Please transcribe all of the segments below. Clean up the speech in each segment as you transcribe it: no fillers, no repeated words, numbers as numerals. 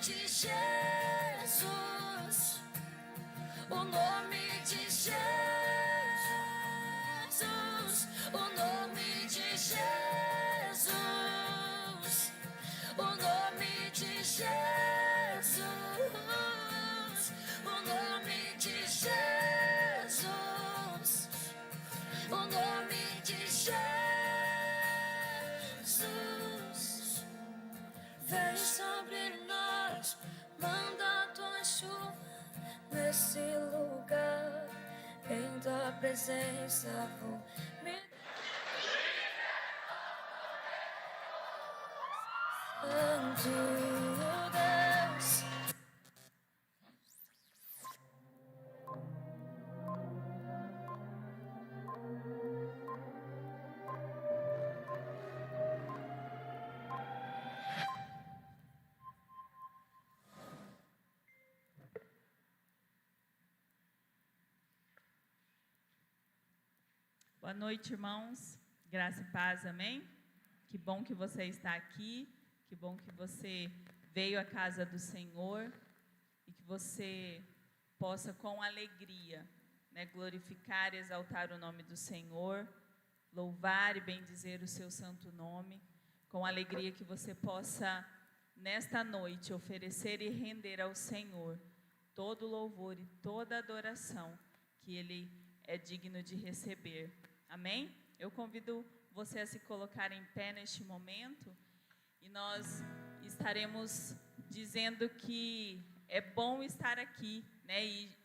de Jesus, o nome de Jesus, o nome de Jesus, o nome de Jesus, o nome de Jesus, o nome de Jesus. Vem sobre nós, manda a tua chuva nesse lugar, em tua presença vou me Santo Deus. Boa noite, irmãos. Graça e paz, amém? Que bom que você está aqui, que bom que você veio à casa do Senhor e que você possa com alegria, glorificar e exaltar o nome do Senhor, louvar e bendizer o seu santo nome, com alegria que você possa, nesta noite, oferecer e render ao Senhor todo louvor e toda adoração que Ele é digno de receber. Amém? Eu convido você a se colocar em pé neste momento e nós estaremos dizendo que é bom estar aqui,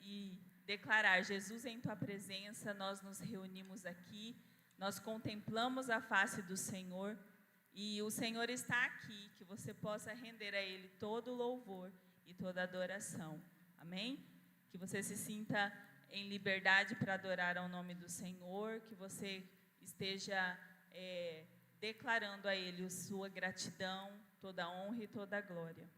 e declarar: Jesus, em tua presença nós nos reunimos aqui, nós contemplamos a face do Senhor e o Senhor está aqui, que você possa render a Ele todo o louvor e toda a adoração. Amém? Que você se sinta em liberdade para adorar ao nome do Senhor, que você esteja declarando a Ele sua gratidão, toda a honra e toda a glória.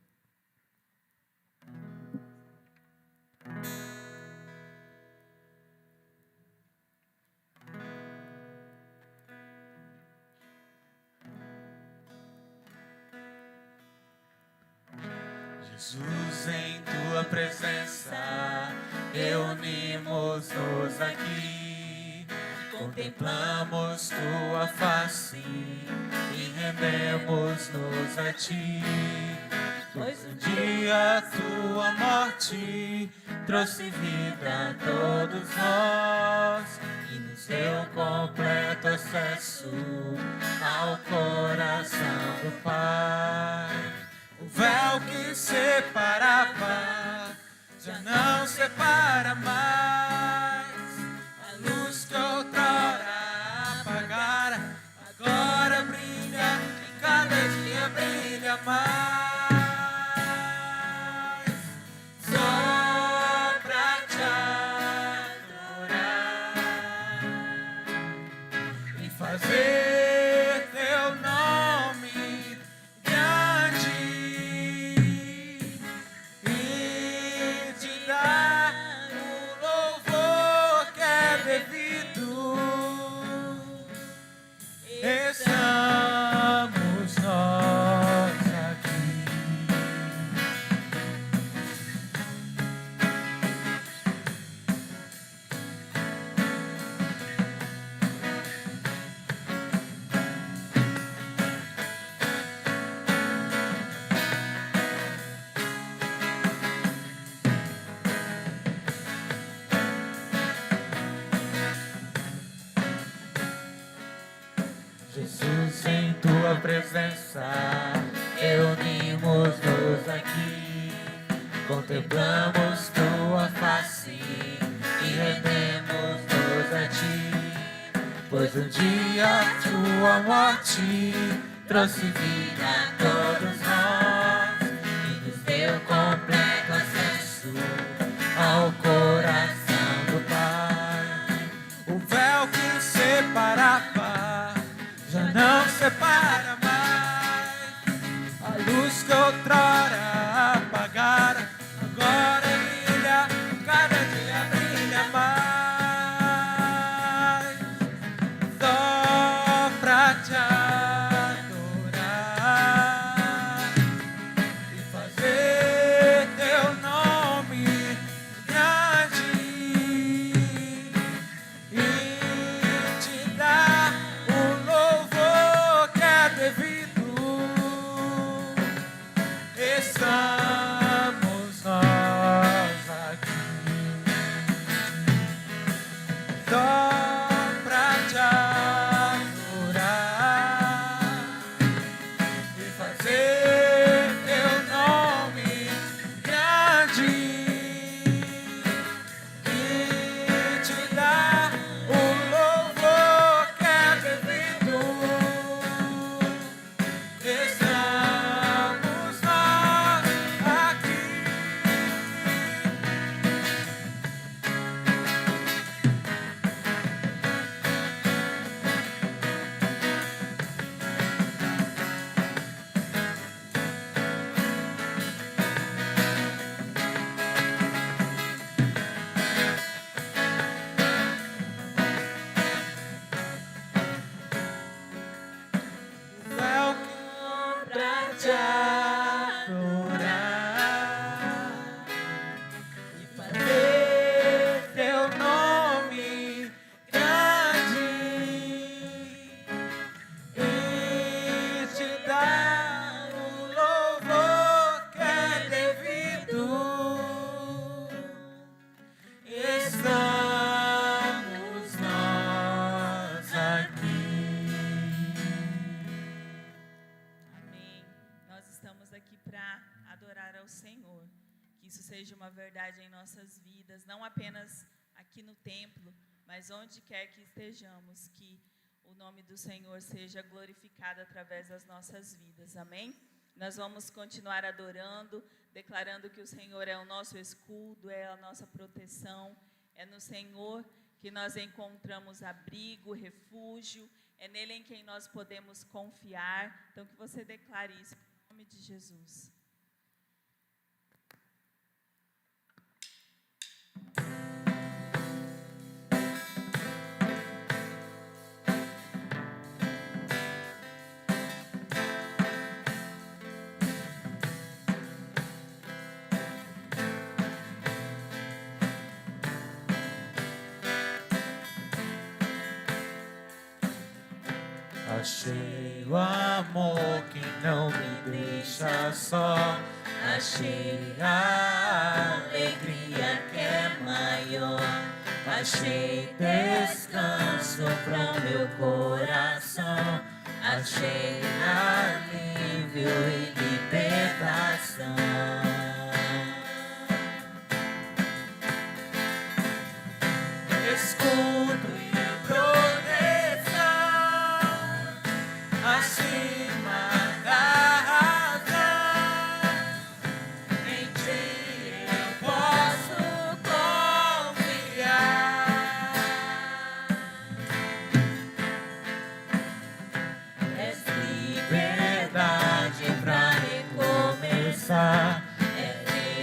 Jesus, em tua presença reunimos-nos aqui, contemplamos tua face e rendemos-nos a ti, pois um dia a tua morte trouxe vida a todos nós e nos deu completo acesso ao coração do Pai. O véu que separava já não separa mais. A luz que outrora apagara agora brilha e cada dia brilha mais. Só pra te adorar e fazer teu nome estamos nós aqui. Jesus, em tua presença reunimos-nos aqui, contemplamos tua face e rendemos-nos a ti, pois um dia a tua morte trouxe vida a todos nós e nos deu completo acesso ao coração do Pai. O véu que separava já não separa mais. A luz que outrora apagara agora brilha, cada dia brilha mais. Só pra te adorar e fazer estamos nós aqui só pra te adorar e fazer teu nome grande e te dar o louvor que é devido. Estamos nós aqui. Welcome pra te adorar e fazer teu nome grande e te dar o louvor que é devido. Estamos nós aqui. Amém. Nós estamos aqui para adorar ao Senhor. Que isso seja uma verdade em nossas vidas, não apenas aqui no templo, mas onde quer que estejamos, que o nome do Senhor seja glorificado através das nossas vidas. Amém? Nós vamos continuar adorando, declarando que o Senhor é o nosso escudo, é a nossa proteção, é no Senhor que nós encontramos abrigo, refúgio, é nele em quem nós podemos confiar. Então, que você declare isso em nome de Jesus. Achei o amor que não me deixa só. Achei a alegria que é maior. Achei descanso para o meu coração. Achei alívio e libertação. Escudo e proteção acima da razão. Em ti eu posso confiar. És liberdade pra recomeçar. É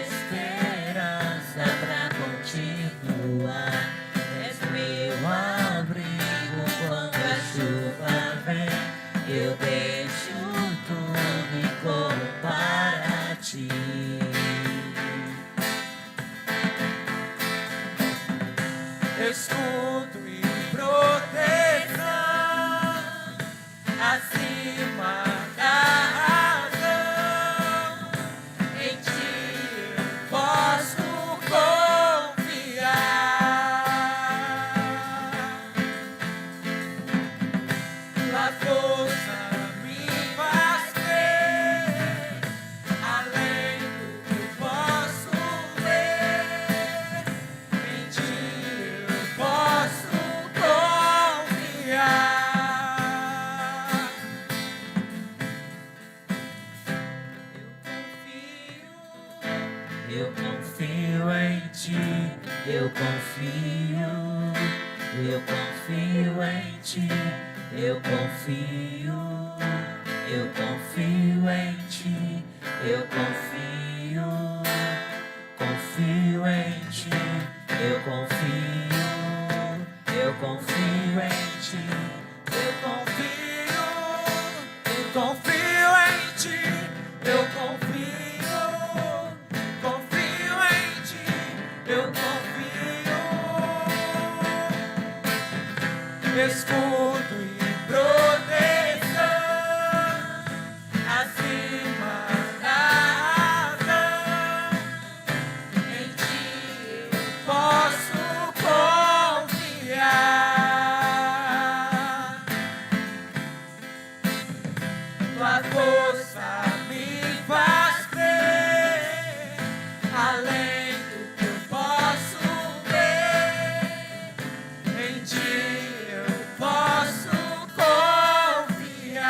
esperança pra continuar. És meu abrigo quando a chuva vem. Eu deixo tudo e corro para ti. Escudo e proteção acima da razão. Em ti eu posso confiar. Tua força me faz crer, além do que eu posso ver. Em ti eu posso confiar. Eu confio em ti. Eu confio. Eu confio em ti. Eu confio. Eu confio em ti. Eu confio. Confio em ti. Eu confio. Eu confio em ti. Eu confio. Eu confio em ti. Eu confio. Confio em ti. Eu confio. Escudo e proteção acima da força me faz crer, além do que eu posso ver, em ti eu posso confiar.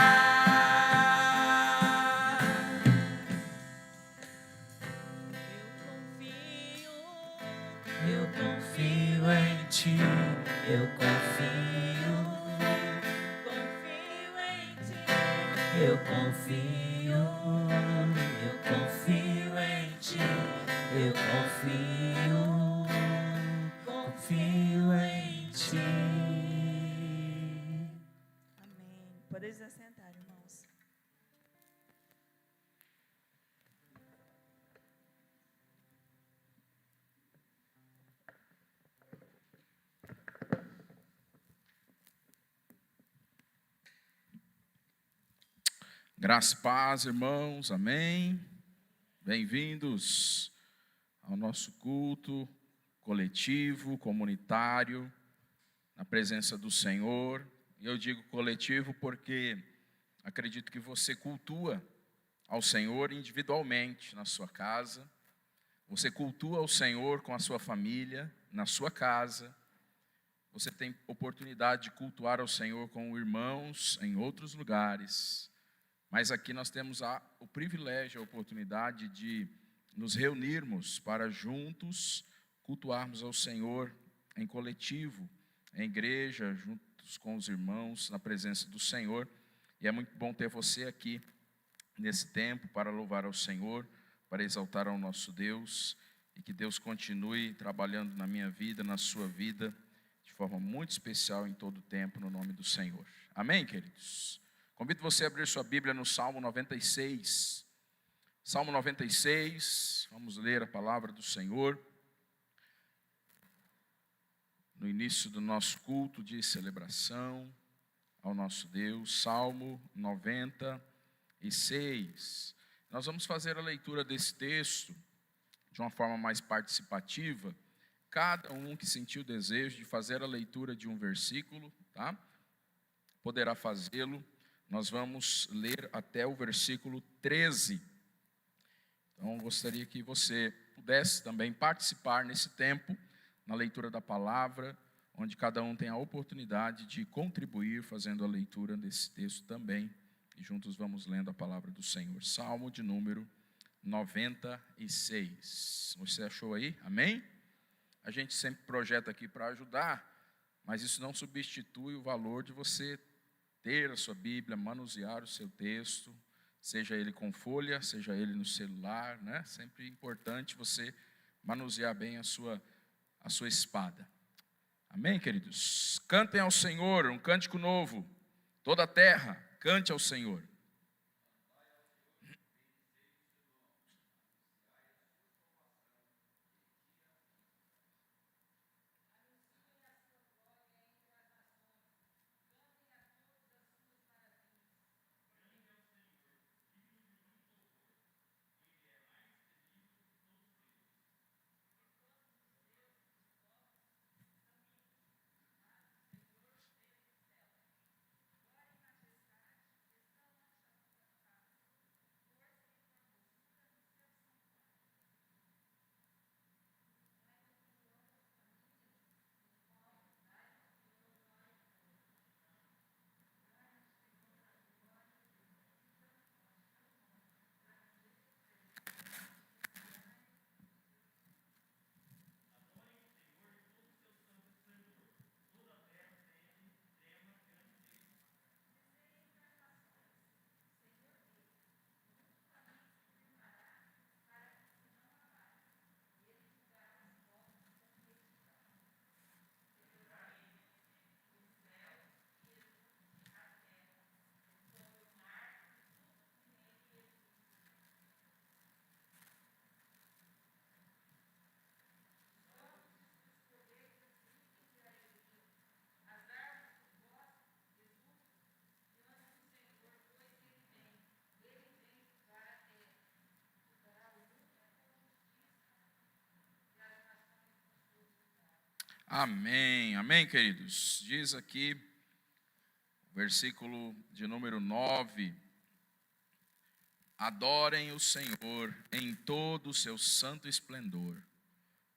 Eu confio em ti, eu confio. Confio em ti. Eu confio em ti, eu confio em ti. Amém. Podeis se assentar, irmãos. Graça e paz, irmãos, amém. Bem-vindos ao nosso culto coletivo, comunitário, na presença do Senhor. E eu digo coletivo porque acredito que você cultua ao Senhor individualmente na sua casa. Você cultua ao Senhor com a sua família, na sua casa. Você tem oportunidade de cultuar ao Senhor com irmãos em outros lugares. Mas aqui nós temos o privilégio, a oportunidade de nos reunirmos para juntos cultuarmos ao Senhor em coletivo, em igreja, juntos com os irmãos, na presença do Senhor. E é muito bom ter você aqui nesse tempo para louvar ao Senhor, para exaltar ao nosso Deus, e que Deus continue trabalhando na minha vida, na sua vida, de forma muito especial em todo o tempo, no nome do Senhor. Amém, queridos? Convido você a abrir sua Bíblia no Salmo 96. Salmo 96, vamos ler a palavra do Senhor. No início do nosso culto de celebração ao nosso Deus, Salmo 96. Nós vamos fazer a leitura desse texto de uma forma mais participativa. Cada um que sentiu o desejo de fazer a leitura de um versículo, tá? Poderá fazê-lo. Nós vamos ler até o versículo 13. Então, eu gostaria que você pudesse também participar nesse tempo, na leitura da palavra, onde cada um tem a oportunidade de contribuir fazendo a leitura desse texto também. E juntos vamos lendo a palavra do Senhor. Salmo de número 96. Você achou aí? Amém? A gente sempre projeta aqui para ajudar, mas isso não substitui o valor de você ter a sua Bíblia, manusear o seu texto, seja ele com folha, seja ele no celular, né? Sempre importante você manusear bem a sua espada. Amém, queridos? Cantem ao Senhor um cântico novo. Toda a terra, cante ao Senhor. Amém, amém, queridos. Diz aqui, versículo de número 9. Adorem o Senhor em todo o seu santo esplendor.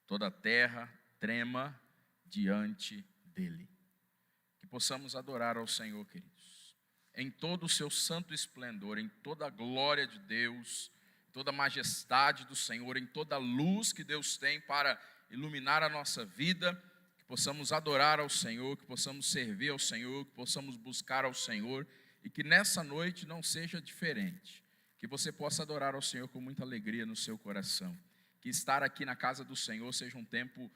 Toda a terra trema diante dele. Que possamos adorar ao Senhor, queridos, em todo o seu santo esplendor, em toda a glória de Deus, toda a majestade do Senhor, em toda a luz que Deus tem para iluminar a nossa vida. Que possamos adorar ao Senhor, que possamos servir ao Senhor, que possamos buscar ao Senhor, e que nessa noite não seja diferente. Que você possa adorar ao Senhor com muita alegria no seu coração. Que estar aqui na casa do Senhor seja um tempo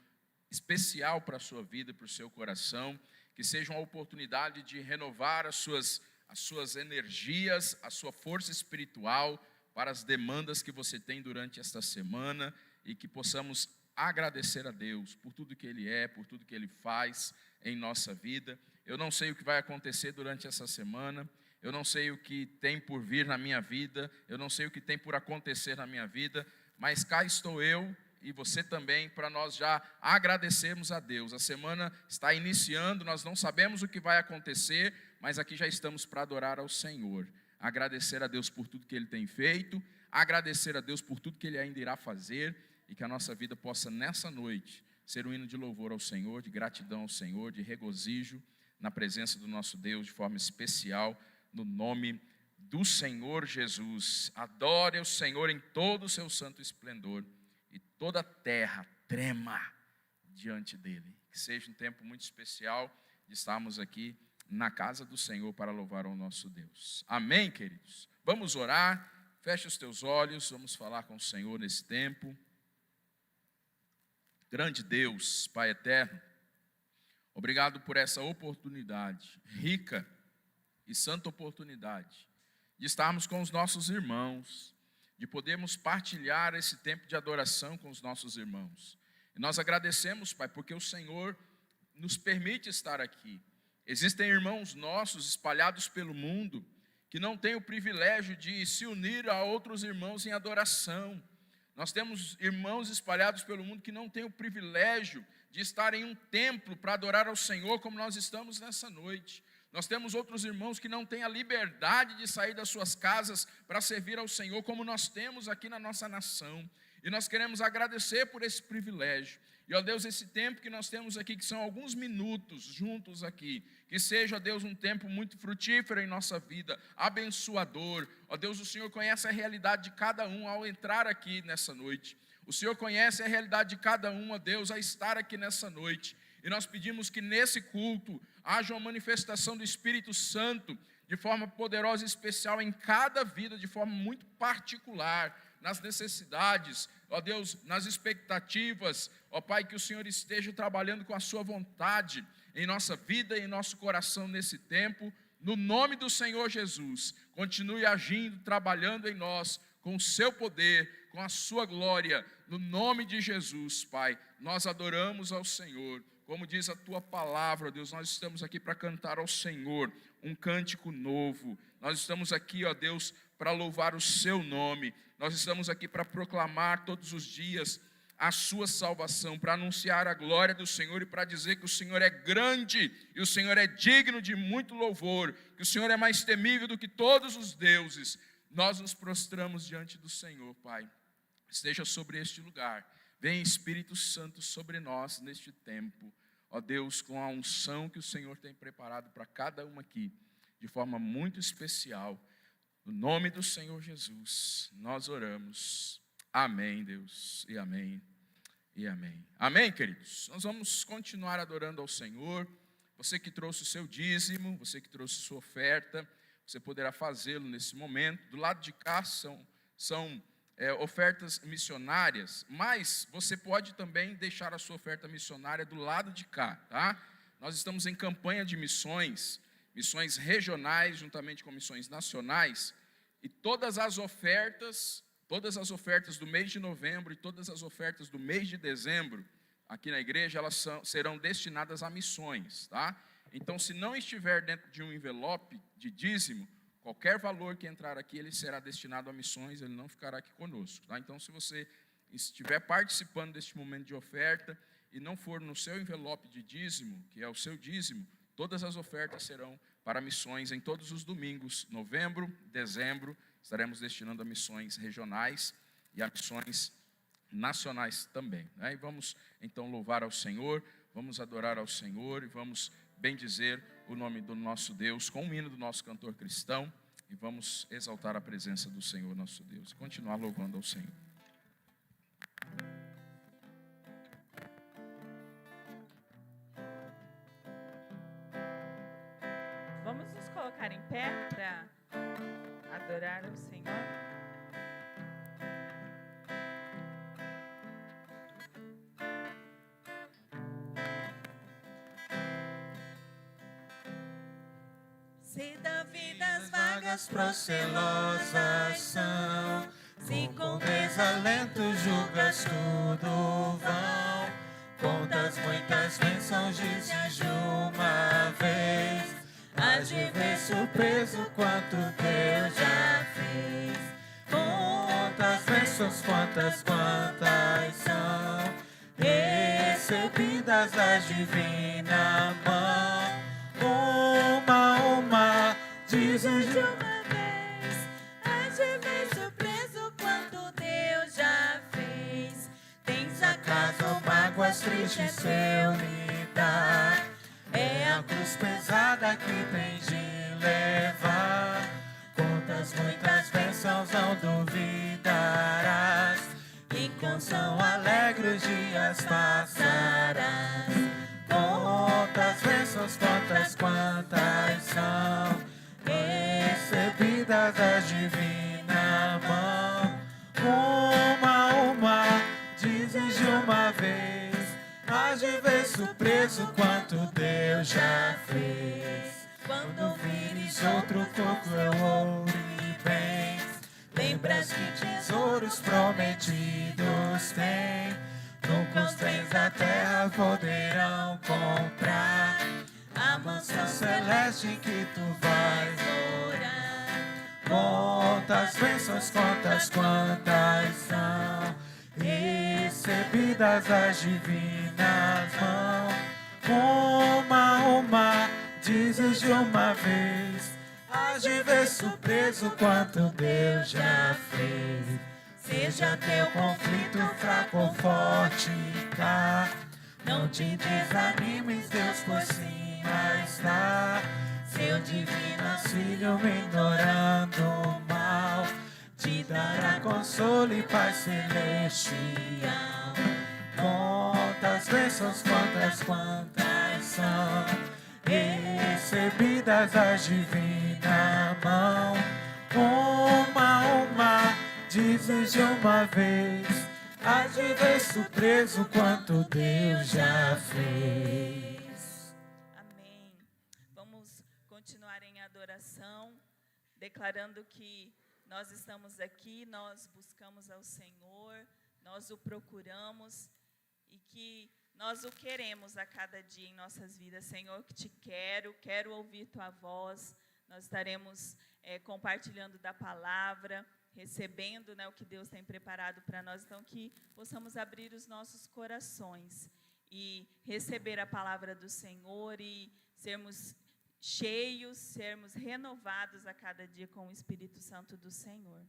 especial para a sua vida e para o seu coração. Que seja uma oportunidade de renovar as suas energias, a sua força espiritual para as demandas que você tem durante esta semana. E que possamos agradecer a Deus por tudo que Ele é, por tudo que Ele faz em nossa vida. Eu não sei o que vai acontecer durante essa semana, eu não sei o que tem por vir na minha vida, eu não sei o que tem por acontecer na minha vida, mas cá estou eu e você também, para nós já agradecermos a Deus. A semana está iniciando, nós não sabemos o que vai acontecer, mas aqui já estamos para adorar ao Senhor. Agradecer a Deus por tudo que Ele tem feito, agradecer a Deus por tudo que Ele ainda irá fazer, e que a nossa vida possa, nessa noite, ser um hino de louvor ao Senhor, de gratidão ao Senhor, de regozijo na presença do nosso Deus, de forma especial, no nome do Senhor Jesus. Adore o Senhor em todo o seu santo esplendor, e toda a terra trema diante dEle. Que seja um tempo muito especial de estarmos aqui na casa do Senhor para louvar ao nosso Deus. Amém, queridos? Vamos orar, feche os teus olhos, vamos falar com o Senhor nesse tempo. Grande Deus, Pai eterno, obrigado por essa oportunidade, rica e santa oportunidade, de estarmos com os nossos irmãos, de podermos partilhar esse tempo de adoração com os nossos irmãos. E nós agradecemos, Pai, porque o Senhor nos permite estar aqui. Existem irmãos nossos espalhados pelo mundo que não têm o privilégio de se unir a outros irmãos em adoração. Nós temos irmãos espalhados pelo mundo que não têm o privilégio de estar em um templo para adorar ao Senhor como nós estamos nessa noite. Nós temos outros irmãos que não têm a liberdade de sair das suas casas para servir ao Senhor como nós temos aqui na nossa nação. E nós queremos agradecer por esse privilégio. E, ó Deus, esse tempo que nós temos aqui, que são alguns minutos juntos aqui, que seja, ó Deus, um tempo muito frutífero em nossa vida, abençoador. Ó Deus, o Senhor conhece a realidade de cada um ao entrar aqui nessa noite. O Senhor conhece a realidade de cada um, ó Deus, a estar aqui nessa noite. E nós pedimos que nesse culto haja uma manifestação do Espírito Santo de forma poderosa e especial em cada vida, de forma muito particular, nas necessidades, ó Deus, nas expectativas, ó Pai, que o Senhor esteja trabalhando com a sua vontade em nossa vida e em nosso coração nesse tempo, no nome do Senhor Jesus. Continue agindo, trabalhando em nós, com o seu poder, com a sua glória, no nome de Jesus, Pai. Nós adoramos ao Senhor, como diz a tua palavra, ó Deus, nós estamos aqui para cantar ao Senhor um cântico novo, nós estamos aqui, ó Deus, para louvar o seu nome. Nós estamos aqui para proclamar todos os dias a sua salvação, para anunciar a glória do Senhor e para dizer que o Senhor é grande e o Senhor é digno de muito louvor, que o Senhor é mais temível do que todos os deuses. Nós nos prostramos diante do Senhor, Pai. Esteja sobre este lugar. Vem Espírito Santo sobre nós neste tempo. Ó Deus, com a unção que o Senhor tem preparado para cada um aqui, de forma muito especial. No nome do Senhor Jesus, nós oramos. Amém, Deus, e amém, e amém. Amém, queridos? Nós vamos continuar adorando ao Senhor. Você que trouxe o seu dízimo, você que trouxe a sua oferta, você poderá fazê-lo nesse momento. Do lado de cá são ofertas missionárias, mas você pode também deixar a sua oferta missionária do lado de cá, tá? Nós estamos em campanha de missões regionais, juntamente com missões nacionais, e todas as ofertas do mês de novembro e todas as ofertas do mês de dezembro, aqui na igreja, elas serão destinadas a missões, tá? Então, se não estiver dentro de um envelope de dízimo, qualquer valor que entrar aqui, ele será destinado a missões, ele não ficará aqui conosco, tá? Então, se você estiver participando deste momento de oferta e não for no seu envelope de dízimo, que é o seu dízimo, todas as ofertas serão para missões em todos os domingos, novembro, dezembro, estaremos destinando a missões regionais e a missões nacionais também, né? E vamos então louvar ao Senhor, vamos adorar ao Senhor e vamos bendizer o nome do nosso Deus com o hino do nosso cantor cristão e vamos exaltar a presença do Senhor nosso Deus, continuar louvando ao Senhor. Vamos nos colocar em pé para adorar ao Senhor. Se da vida as vagas procelosas são, se com desalento julgas tudo vão, contas muitas bênçãos dizes de uma vez, hás de ver surpreso quanto Deus já fez. Quantas bênçãos, quantas são recebidas da divina mão. Uma, dizes de uma vez, hás de ver surpreso quanto Deus já fez. Tens acaso mágoas tristes seu lidar? É a cruz pesada que tens de levar. Contas muitas bênçãos não duvidarás, e com som alegre os dias passarás. Quantas bênçãos, quantas são recebidas da divina mão. Uma, dizes de uma vez, hás de ver surpreso quanto Deus já fez. Quando vires outro coco eu ouro e bens, lembras que tesouros prometidos tem. Nunca os bens da terra poderão comprar a mansão celeste que tu vais morar. Quantas bênçãos, quantas são recebidas das divinas mãos. Uma, dizes de uma vez, hás de ver surpreso quanto Deus já fez. Seja teu conflito fraco ou forte cá, não te desanimes, Deus por cima está. Seu divino auxílio ignorando o mal, te dará consolo e paz celestial. Quantas bênçãos, quantas são recebidas da divina mão. Uma, dizes de uma vez, hás de ver surpreso quanto Deus já fez. Amém. Vamos continuar em adoração, declarando que nós estamos aqui, nós buscamos ao Senhor, nós o procuramos e que nós o queremos a cada dia em nossas vidas. Senhor, que te quero ouvir tua voz. Nós estaremos compartilhando da palavra, recebendo, né, o que Deus tem preparado para nós. Então, que possamos abrir os nossos corações e receber a palavra do Senhor e sermos cheios, sermos renovados a cada dia com o Espírito Santo do Senhor.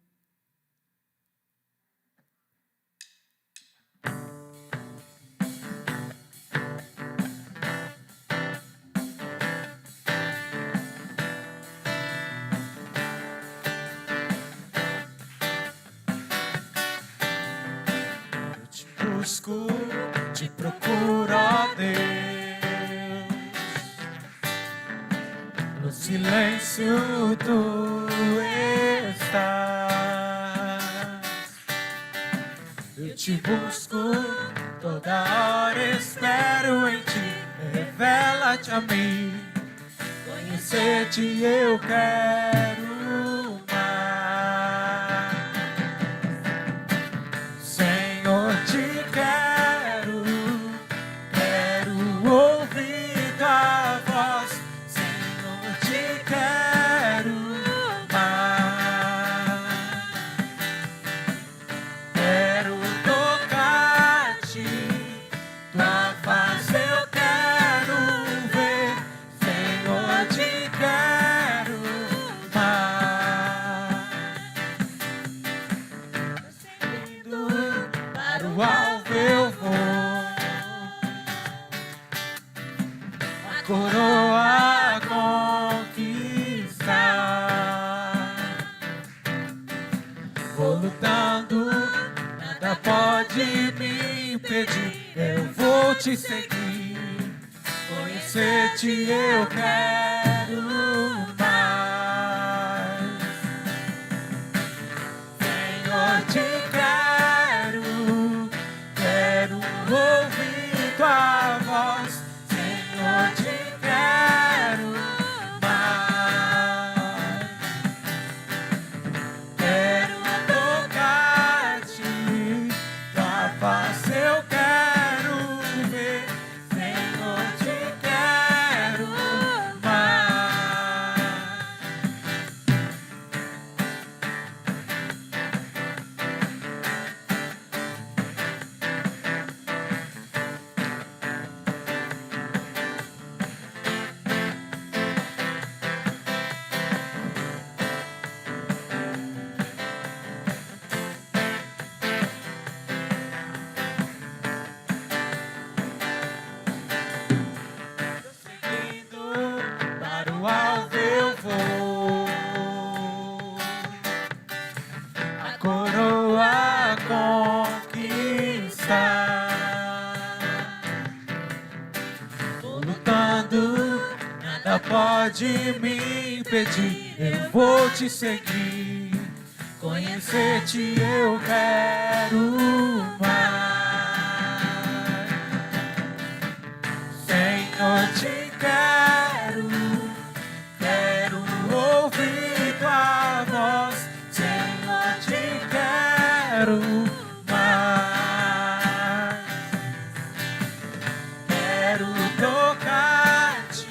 Busco, te procuro, ó Deus, no silêncio tu estás. Eu te busco, toda hora espero em ti, revela-te a mim, conhecer-te eu quero mais. Senhor, te quero ouvir tua voz. Senhor, te quero mais. Quero tocar-te, tua face eu quero ver. Senhor, te quero mais. o alvo eu vou, a coroa conquistar. Vou lutando, nada pode me impedir. Eu vou te seguir, conhecer-te eu quero mais. Senhor, te quero ouvir tua voz. Senhor, te quero mais. Quero tocar-te, tua face eu quero ver. Senhor, te quero mais. Seguindo para o alvo eu vou, a coroa conquistar. Vou lutando, nada pode me impedir. Eu vou te seguir, conhecer-te eu quero mais. Senhor, te quero ouvir tua voz. Senhor, te quero mais. Quero tocar-te,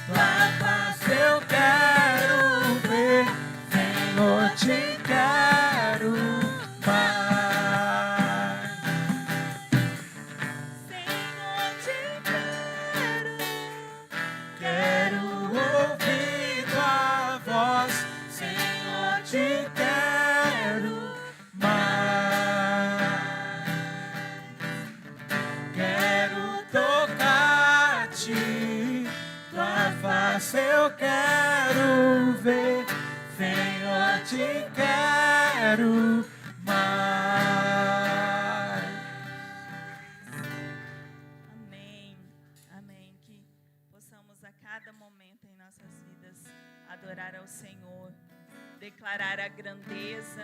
tua face eu quero ver. Senhor, te quero mais. Senhor, te quero. Quero ouvir tua voz. Senhor, te quero mais. Quero tocar-te, tua face eu quero ver. Senhor, te quero mais. Amém. Amém. Que possamos a cada momento em nossas vidas adorar ao Senhor, declarar a grandeza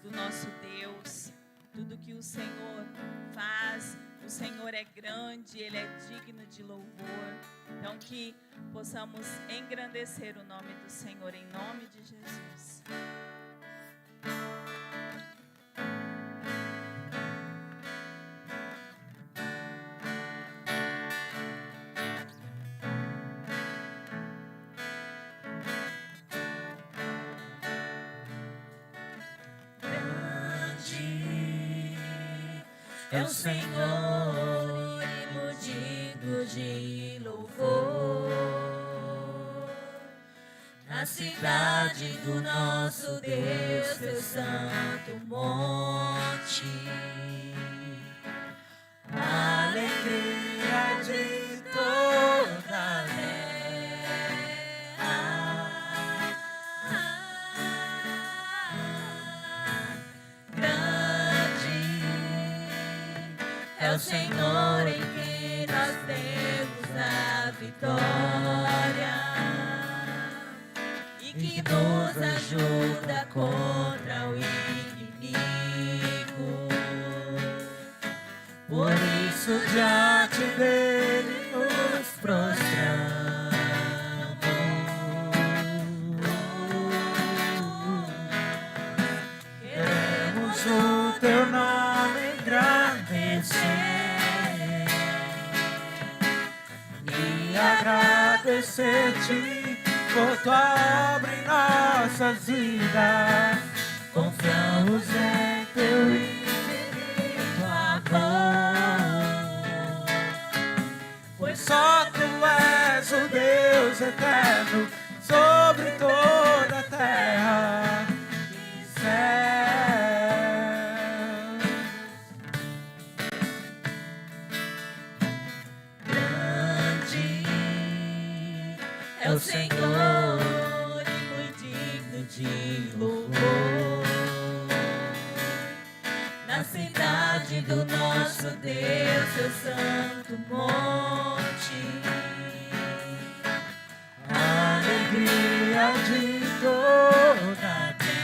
do nosso Deus, tudo que o Senhor faz. O Senhor é grande, Ele é digno de louvor. Então que possamos engrandecer o nome do Senhor em nome de Jesus. Grande é o Senhor, digno de louvor. Na cidade do nosso Deus, teu santo monte, a alegria de toda a é o Senhor em quem nós temos a vitória e que nos ajuda contra o inimigo. Por isso diante dele nos prostramos. Queremos o teu nome engrandecer e agradecer-te por tua obra em nossas vidas. Confiamos em teu infinito amor, pois só tu és o Deus eterno sobre toda a terra e céu. o Senhor e muito digno de louvor. Na cidade do nosso Deus, seu santo monte, a alegria de toda a terra.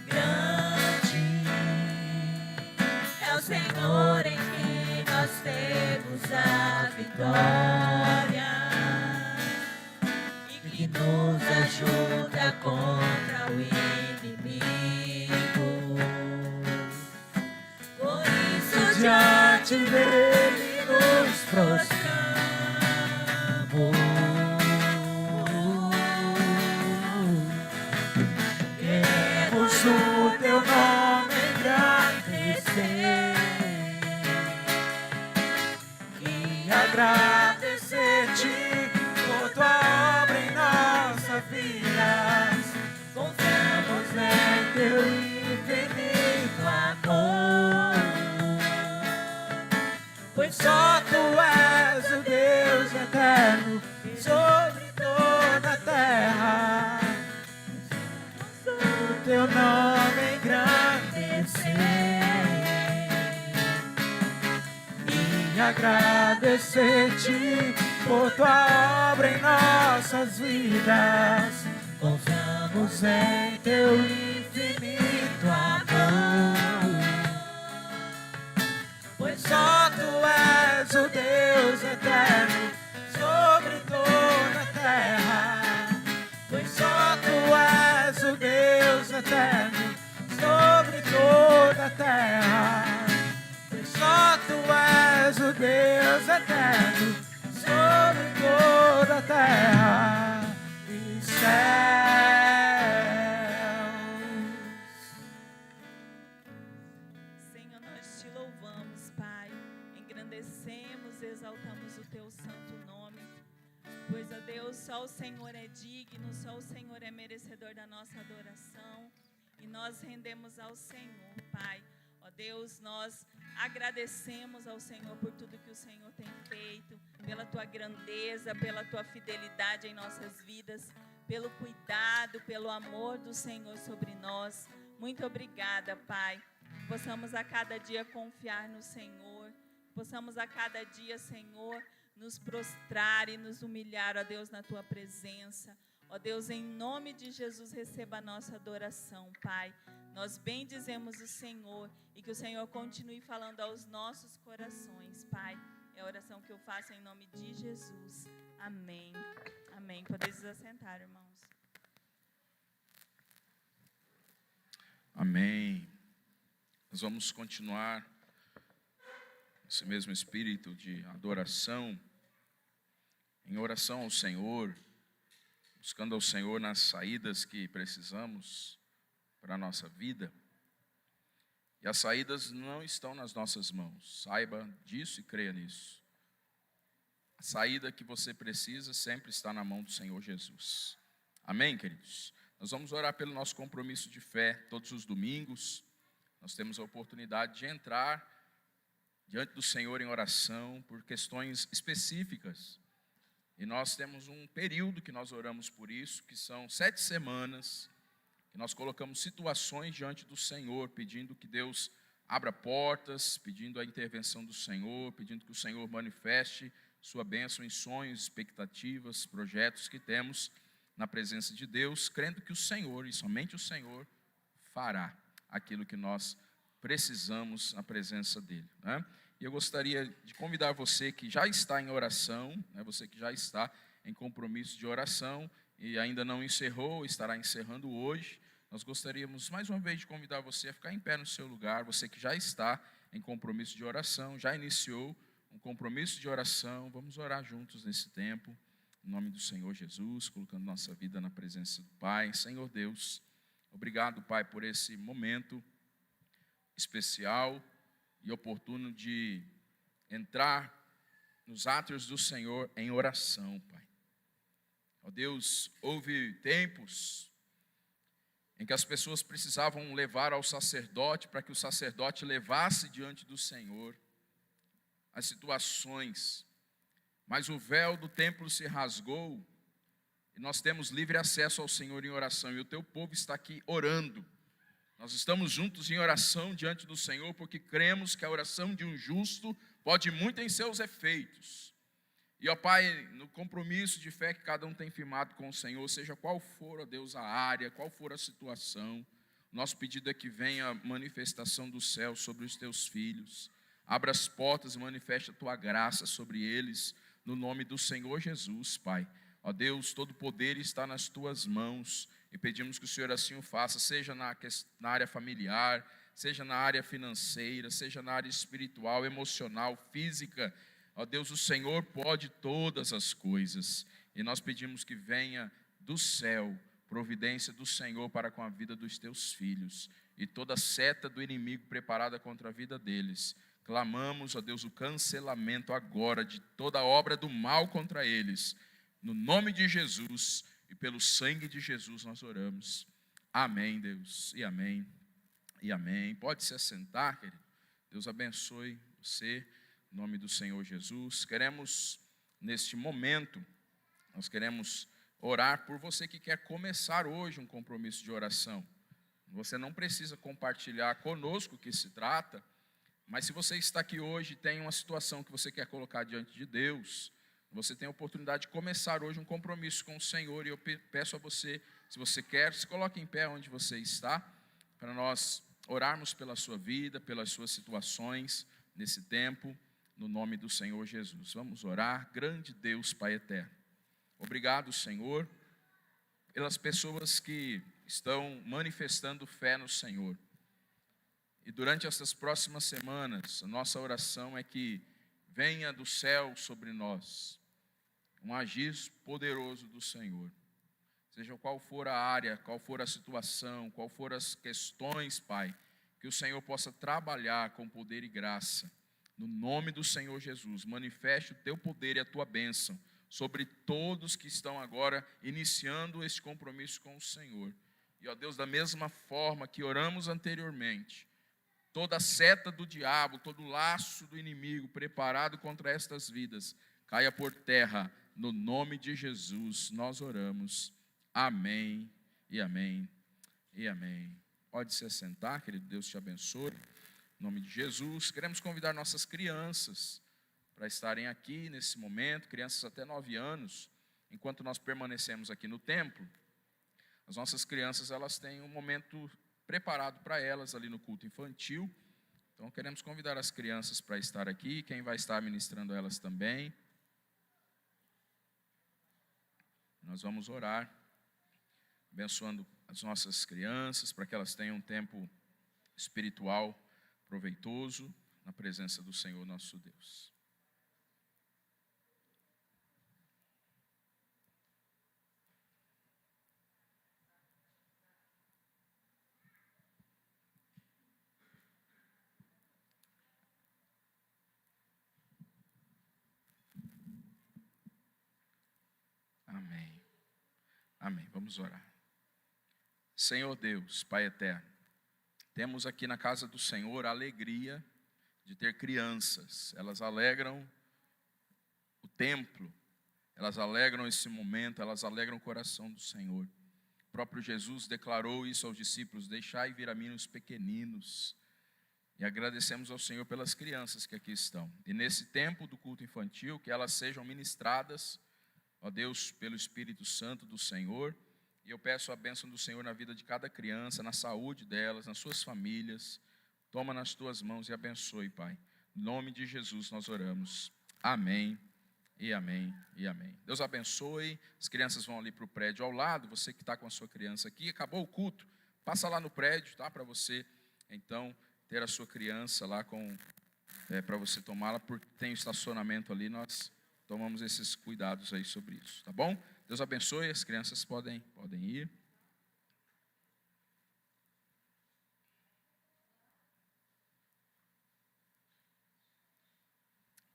Grande é o Senhor em quem nós temos a vitória, e que nos ajuda contra o inimigo. Por isso diante dele nos prostramos. Queremos o teu nome engrandecer e agradecer-te por tua obra em nossas vidas. Confiamos em teu infinito amor, pois só tu és o Deus eterno sobre toda a terra. O teu nome engrandecer e agradecer-te por tua obra em nossas vidas. Confiamos em teu infinito amor, pois só tu és o Deus eterno sobre toda a terra. Pois só tu és o Deus eterno sobre toda a terra. Pois só tu és o Deus eterno sobre toda a terra e céus. Senhor, nós te louvamos, Pai, engrandecemos, exaltamos o teu santo nome, pois, ó Deus, só o Senhor é digno, só o Senhor é merecedor da nossa adoração, e nós rendemos ao Senhor, Pai. Ó Deus, nós agradecemos ao Senhor por tudo que o Senhor tem feito, pela tua grandeza, pela tua fidelidade em nossas vidas, pelo cuidado, pelo amor do Senhor sobre nós. Muito obrigada, Pai. Possamos a cada dia confiar no Senhor, possamos a cada dia, Senhor, nos prostrar e nos humilhar, ó Deus, na tua presença. Ó Deus, em nome de Jesus, receba a nossa adoração, Pai. Nós bendizemos o Senhor e que o Senhor continue falando aos nossos corações, Pai. É a oração que eu faço em nome de Jesus. Amém. Amém. Podeis assentar, irmãos. Amém. Nós vamos continuar esse mesmo espírito de adoração, em oração ao Senhor, buscando ao Senhor nas saídas que precisamos para a nossa vida. E as saídas não estão nas nossas mãos, saiba disso e creia nisso. A saída que você precisa sempre está na mão do Senhor Jesus. Amém, queridos? Nós vamos orar pelo nosso compromisso de fé todos os domingos. Nós temos a oportunidade de entrar diante do Senhor em oração por questões específicas. E nós temos um período que nós oramos por isso, que são 7 semanas, que nós colocamos situações diante do Senhor, pedindo que Deus abra portas, pedindo a intervenção do Senhor, pedindo que o Senhor manifeste sua bênção em sonhos, expectativas, projetos que temos na presença de Deus, crendo que o Senhor, e somente o Senhor, fará aquilo que nós precisamos na presença dEle, né? E eu gostaria de convidar você que já está em oração, né, você que já está em compromisso de oração e ainda não encerrou, estará encerrando hoje. Nós gostaríamos mais uma vez de convidar você a ficar em pé no seu lugar, você que já está em compromisso de oração, já iniciou um compromisso de oração. Vamos orar juntos nesse tempo, em nome do Senhor Jesus, colocando nossa vida na presença do Pai. Senhor Deus, obrigado, Pai, por esse momento especial e oportuno de entrar nos átrios do Senhor em oração, Pai. Ó Deus, houve tempos em que as pessoas precisavam levar ao sacerdote para que o sacerdote levasse diante do Senhor. as situações, mas o véu do templo se rasgou e nós temos livre acesso ao Senhor em oração, e o teu povo está aqui orando. Nós estamos juntos em oração diante do Senhor, porque cremos que a oração de um justo pode muito em seus efeitos. E, ó Pai, no compromisso de fé que cada um tem firmado com o Senhor, seja qual for, ó Deus, a área, qual for a situação, nosso pedido é que venha a manifestação do céu sobre os teus filhos. Abra as portas e manifeste a tua graça sobre eles, no nome do Senhor Jesus, Pai. Ó Deus, todo poder está nas tuas mãos, e pedimos que o Senhor assim o faça, seja na área familiar, seja na área financeira, seja na área espiritual, emocional, física. Ó Deus, o Senhor pode todas as coisas, e nós pedimos que venha do céu providência do Senhor para com a vida dos teus filhos, e toda seta do inimigo preparada contra a vida deles. Clamamos, ó Deus, o cancelamento agora de toda obra do mal contra eles, no nome de Jesus e pelo sangue de Jesus nós oramos. Amém, Deus, e amém, e amém. Pode se assentar, querido. Deus abençoe você, em nome do Senhor Jesus. Queremos, neste momento, nós queremos orar por você que quer começar hoje um compromisso de oração. Você não precisa compartilhar conosco o que se trata, mas se você está aqui hoje e tem uma situação que você quer colocar diante de Deus, você tem a oportunidade de começar hoje um compromisso com o Senhor, e eu peço a você, se você quer, se coloque em pé onde você está, para nós orarmos pela sua vida, pelas suas situações, nesse tempo, no nome do Senhor Jesus. Vamos orar. Grande Deus, Pai eterno, obrigado, Senhor, pelas pessoas que estão manifestando fé no Senhor. E durante essas próximas semanas, a nossa oração é que venha do céu sobre nós um agir poderoso do Senhor. Seja qual for a área, qual for a situação, qual for as questões, Pai, que o Senhor possa trabalhar com poder e graça. No nome do Senhor Jesus, manifeste o teu poder e a tua bênção sobre todos que estão agora iniciando esse compromisso com o Senhor. E, ó Deus, da mesma forma que oramos anteriormente, toda seta do diabo, todo laço do inimigo preparado contra estas vidas, caia por terra, no nome de Jesus, nós oramos. Amém, e amém, e amém. Pode se assentar, querido, Deus te abençoe. Em nome de Jesus, queremos convidar nossas crianças para estarem aqui nesse momento, crianças até 9 anos, enquanto nós permanecemos aqui no templo. As nossas crianças, elas têm um momento preparado para elas ali no culto infantil. Então queremos convidar as crianças para estar aqui, quem vai estar ministrando elas também. Nós vamos orar, abençoando as nossas crianças, para que elas tenham um tempo espiritual proveitoso na presença do Senhor nosso Deus. Amém. Amém. Vamos orar. Senhor Deus, Pai eterno, temos aqui na casa do Senhor a alegria de ter crianças. Elas alegram o templo, elas alegram esse momento, elas alegram o coração do Senhor. O próprio Jesus declarou isso aos discípulos: deixai vir a mim os pequeninos. E agradecemos ao Senhor pelas crianças que aqui estão. E nesse tempo do culto infantil, que elas sejam ministradas, ó Deus, pelo Espírito Santo do Senhor. E eu peço a bênção do Senhor na vida de cada criança, na saúde delas, nas suas famílias. Toma nas tuas mãos e abençoe, Pai. Em nome de Jesus nós oramos. Amém, e amém, e amém. Deus abençoe. As crianças vão ali para o prédio ao lado. Você que está com a sua criança aqui, acabou o culto, passa lá no prédio, tá? Para você, então, ter a sua criança lá para você tomá-la, porque tem estacionamento ali, nós tomamos esses cuidados aí sobre isso, tá bom? Deus abençoe, as crianças podem ir.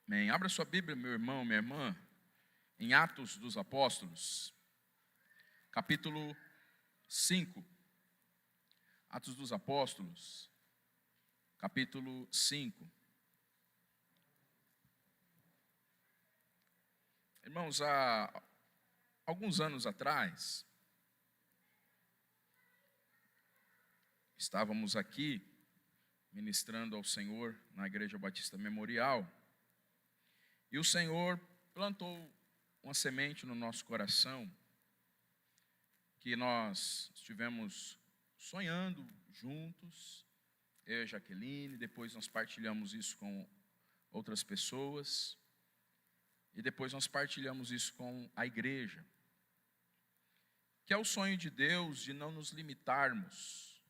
Amém. Abra sua Bíblia, meu irmão, minha irmã, em Atos dos Apóstolos, capítulo 5. Atos dos Apóstolos, capítulo 5. Irmãos, há alguns anos atrás, estávamos aqui ministrando ao Senhor na Igreja Batista Memorial, e o Senhor plantou uma semente no nosso coração, que nós estivemos sonhando juntos, eu e a Jaqueline, depois nós partilhamos isso com outras pessoas, e depois nós partilhamos isso com a igreja, que é o sonho de Deus de não nos limitarmos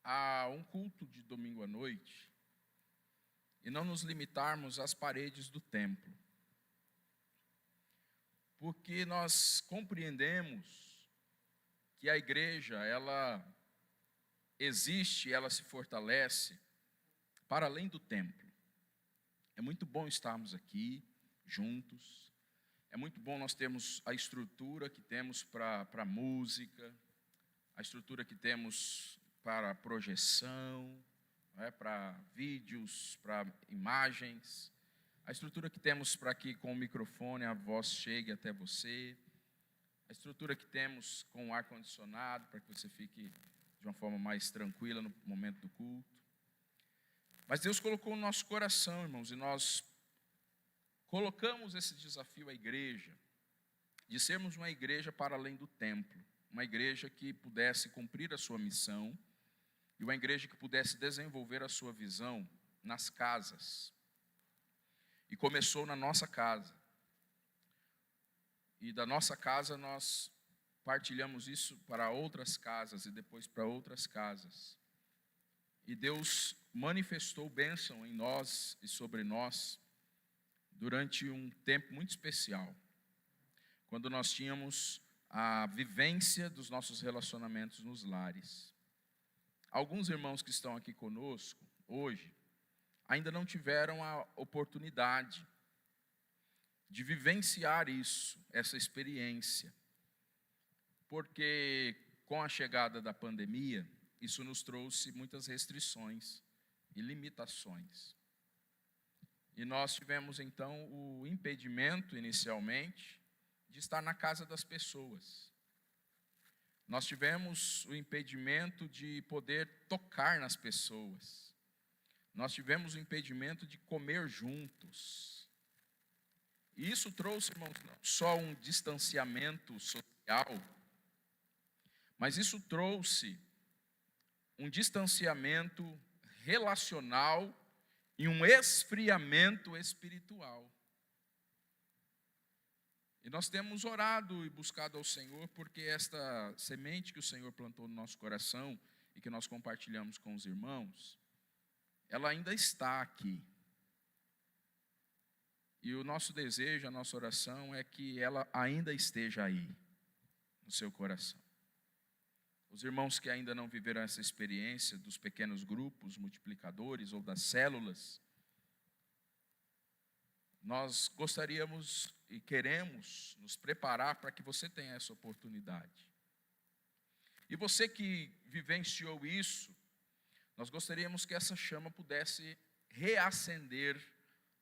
a um culto de domingo à noite, e não nos limitarmos às paredes do templo, porque nós compreendemos que a igreja, ela existe, ela se fortalece para além do templo. É muito bom estarmos aqui juntos, é muito bom nós termos a estrutura que temos para música, a estrutura que temos para projeção, para vídeos, para imagens, a estrutura que temos para que com o microfone a voz chegue até você, a estrutura que temos com o ar-condicionado para que você fique de uma forma mais tranquila no momento do culto. Mas Deus colocou no nosso coração, irmãos, e nós colocamos esse desafio à igreja, de sermos uma igreja para além do templo, uma igreja que pudesse cumprir a sua missão, e uma igreja que pudesse desenvolver a sua visão nas casas. E começou na nossa casa. E da nossa casa nós partilhamos isso para outras casas e depois para outras casas. E Deus manifestou bênção em nós e sobre nós durante um tempo muito especial, quando nós tínhamos a vivência dos nossos relacionamentos nos lares. Alguns irmãos que estão aqui conosco hoje ainda não tiveram a oportunidade de vivenciar isso, essa experiência, porque com a chegada da pandemia, isso nos trouxe muitas restrições e limitações. E nós tivemos então o impedimento, inicialmente, de estar na casa das pessoas. Nós tivemos o impedimento de poder tocar nas pessoas. Nós tivemos o impedimento de comer juntos. E isso trouxe, irmãos, não só um distanciamento social, mas isso trouxe um distanciamento relacional e um esfriamento espiritual. E nós temos orado e buscado ao Senhor, porque esta semente que o Senhor plantou no nosso coração e que nós compartilhamos com os irmãos, ela ainda está aqui. E o nosso desejo, a nossa oração é que ela ainda esteja aí, no seu coração. Os irmãos que ainda não viveram essa experiência dos pequenos grupos multiplicadores ou das células, nós gostaríamos e queremos nos preparar para que você tenha essa oportunidade. E você que vivenciou isso, nós gostaríamos que essa chama pudesse reacender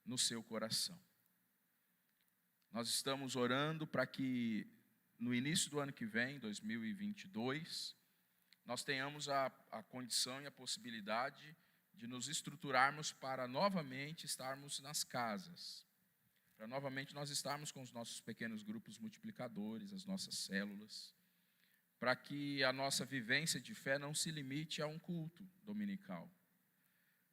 no seu coração. Nós estamos orando para que no início do ano que vem, 2022, nós tenhamos a condição e a possibilidade de nos estruturarmos para novamente estarmos nas casas, para novamente nós estarmos com os nossos pequenos grupos multiplicadores, as nossas células, para que a nossa vivência de fé não se limite a um culto dominical,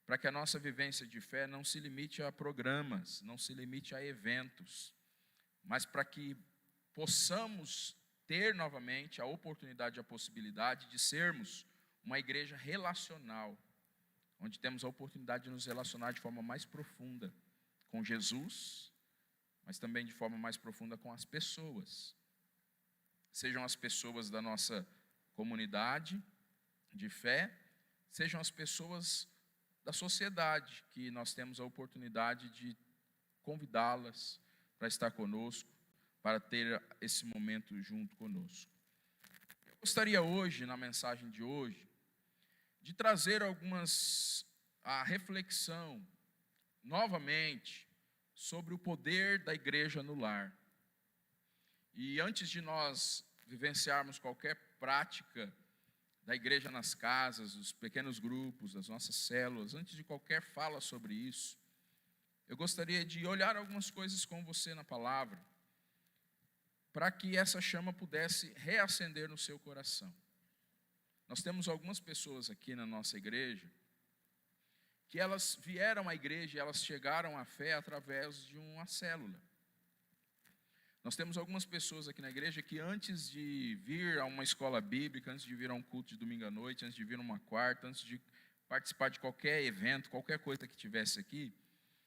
para que a nossa vivência de fé não se limite a programas, não se limite a eventos, mas para que possamos ter novamente a oportunidade, a possibilidade de sermos uma igreja relacional, onde temos a oportunidade de nos relacionar de forma mais profunda com Jesus, mas também de forma mais profunda com as pessoas. Sejam as pessoas da nossa comunidade de fé, sejam as pessoas da sociedade, que nós temos a oportunidade de convidá-las para estar conosco, para ter esse momento junto conosco. Eu gostaria hoje, na mensagem de hoje, de trazer a reflexão, novamente, sobre o poder da igreja no lar. E antes de nós vivenciarmos qualquer prática da igreja nas casas, dos pequenos grupos, das nossas células, antes de qualquer fala sobre isso, eu gostaria de olhar algumas coisas com você na palavra, para que essa chama pudesse reacender no seu coração. Nós temos algumas pessoas aqui na nossa igreja, que elas vieram à igreja e elas chegaram à fé através de uma célula. Nós temos algumas pessoas aqui na igreja que antes de vir a uma escola bíblica, antes de vir a um culto de domingo à noite, antes de vir a uma quarta, antes de participar de qualquer evento, qualquer coisa que tivesse aqui,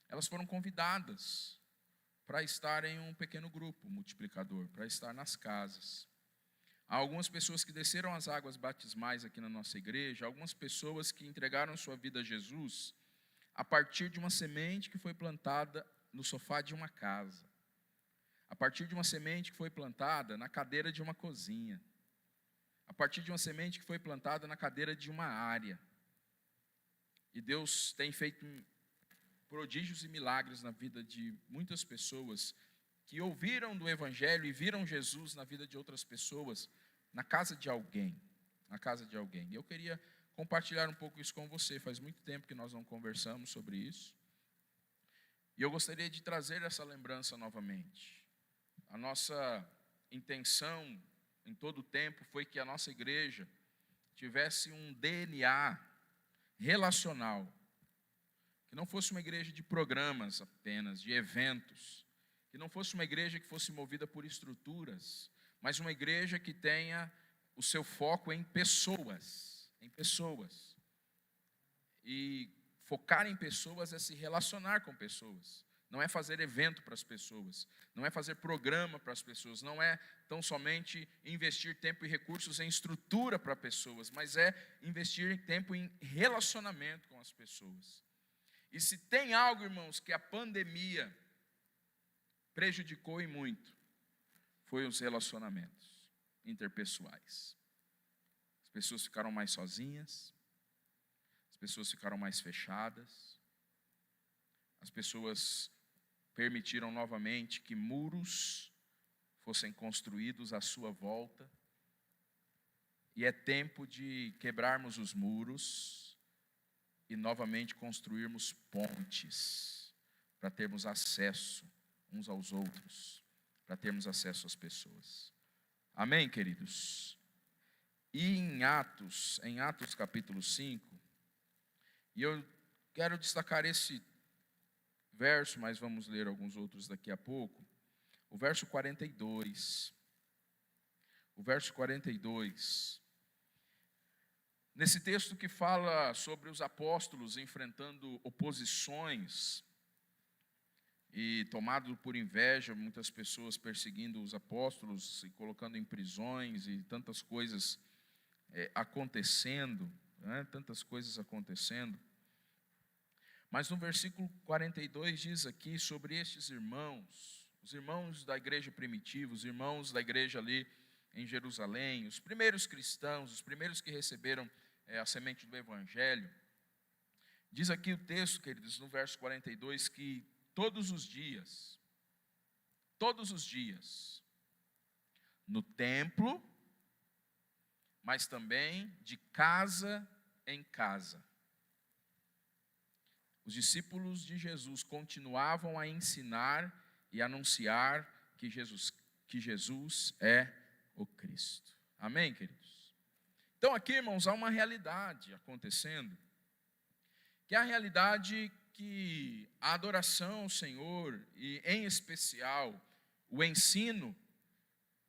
elas foram convidadas para estar em um pequeno grupo multiplicador, para estar nas casas. Há algumas pessoas que desceram as águas batismais aqui na nossa igreja, algumas pessoas que entregaram sua vida a Jesus a partir de uma semente que foi plantada no sofá de uma casa. A partir de uma semente que foi plantada na cadeira de uma cozinha. A partir de uma semente que foi plantada na cadeira de uma área. E Deus tem feito prodígios e milagres na vida de muitas pessoas que ouviram do Evangelho e viram Jesus na vida de outras pessoas, na casa de alguém. Na casa de alguém. E eu queria compartilhar um pouco isso com você. Faz muito tempo que nós não conversamos sobre isso. E eu gostaria de trazer essa lembrança novamente. A nossa intenção em todo o tempo foi que a nossa igreja tivesse um DNA relacional, que não fosse uma igreja de programas apenas, de eventos, que não fosse uma igreja que fosse movida por estruturas, mas uma igreja que tenha o seu foco em pessoas, E focar em pessoas é se relacionar com pessoas. Não é fazer evento para as pessoas, não é fazer programa para as pessoas, não é tão somente investir tempo e recursos em estrutura para pessoas, mas é investir tempo em relacionamento com as pessoas. E se tem algo, irmãos, que a pandemia prejudicou e muito, foi os relacionamentos interpessoais. As pessoas ficaram mais sozinhas, as pessoas ficaram mais fechadas, as pessoas permitiram novamente que muros fossem construídos à sua volta. E é tempo de quebrarmos os muros e novamente construirmos pontes para termos acesso uns aos outros, para termos acesso às pessoas. Amém, queridos? E em Atos capítulo 5, e eu quero destacar esse verso, mas vamos ler alguns outros daqui a pouco. O verso 42. O verso 42. Nesse texto que fala sobre os apóstolos enfrentando oposições e tomado por inveja, muitas pessoas perseguindo os apóstolos e colocando em prisões e tantas coisas acontecendo, né? Tantas coisas acontecendo. Mas no versículo 42 diz aqui sobre estes irmãos, os irmãos da igreja primitiva, os irmãos da igreja ali em Jerusalém, os primeiros cristãos, os primeiros que receberam a semente do Evangelho. Diz aqui o texto, queridos, no verso 42, que todos os dias, no templo, mas também de casa em casa, os discípulos de Jesus continuavam a ensinar e anunciar que Jesus é o Cristo. Amém, queridos? Então aqui, irmãos, há uma realidade acontecendo, que é a realidade que a adoração ao Senhor, e em especial o ensino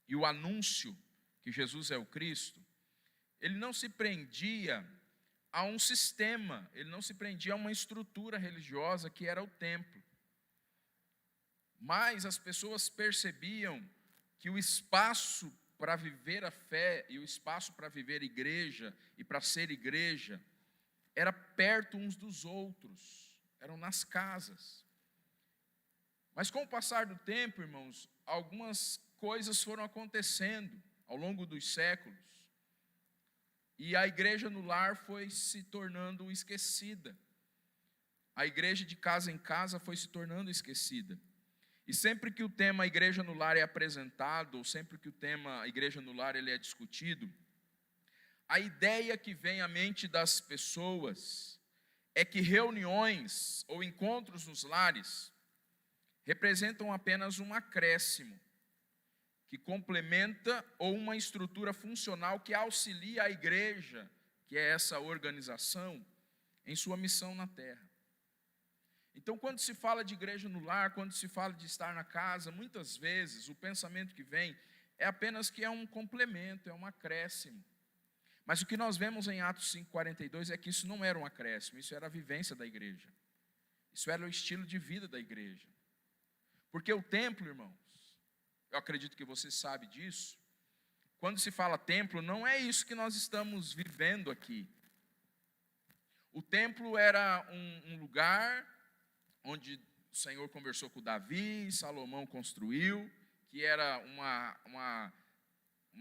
e o anúncio que Jesus é o Cristo, ele não se prendia a um sistema, ele não se prendia a uma estrutura religiosa que era o templo. Mas as pessoas percebiam que o espaço para viver a fé e o espaço para viver igreja e para ser igreja era perto uns dos outros, eram nas casas. Mas com o passar do tempo, irmãos, algumas coisas foram acontecendo ao longo dos séculos. E a igreja no lar foi se tornando esquecida. A igreja de casa em casa foi se tornando esquecida. E sempre que o tema igreja no lar é apresentado, ou sempre que o tema igreja no lar ele é discutido, a ideia que vem à mente das pessoas é que reuniões ou encontros nos lares representam apenas um acréscimo que complementa ou uma estrutura funcional que auxilia a igreja, que é essa organização, em sua missão na terra. Então, quando se fala de igreja no lar, quando se fala de estar na casa, muitas vezes o pensamento que vem é apenas que é um complemento, é um acréscimo. Mas o que nós vemos em Atos 5:42 é que isso não era um acréscimo, isso era a vivência da igreja. Isso era o estilo de vida da igreja. Porque o templo, irmãos, eu acredito que você sabe disso, quando se fala templo, não é isso que nós estamos vivendo aqui. O templo era um lugar onde o Senhor conversou com Davi, Salomão construiu, que era uma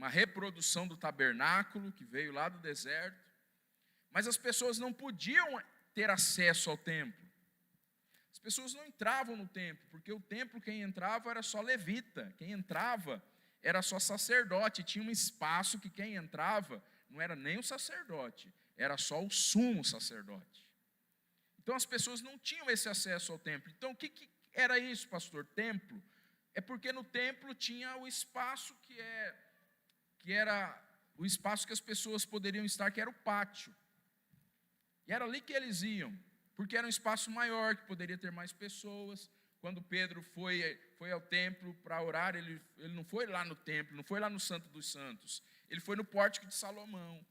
reprodução do tabernáculo que veio lá do deserto. Mas as pessoas não podiam ter acesso ao templo. As pessoas não entravam no templo, porque o templo quem entrava era só levita, quem entrava era só sacerdote, tinha um espaço que quem entrava não era nem o sacerdote, era só o sumo sacerdote. Então as pessoas não tinham esse acesso ao templo. Então o que era isso, pastor? Templo? É porque no templo tinha o espaço que era o espaço que as pessoas poderiam estar, que era o pátio. E era ali que eles iam, porque era um espaço maior, que poderia ter mais pessoas. Quando Pedro foi ao templo para orar, ele não foi lá no templo, não foi lá no Santo dos Santos, ele foi no pórtico de Salomão.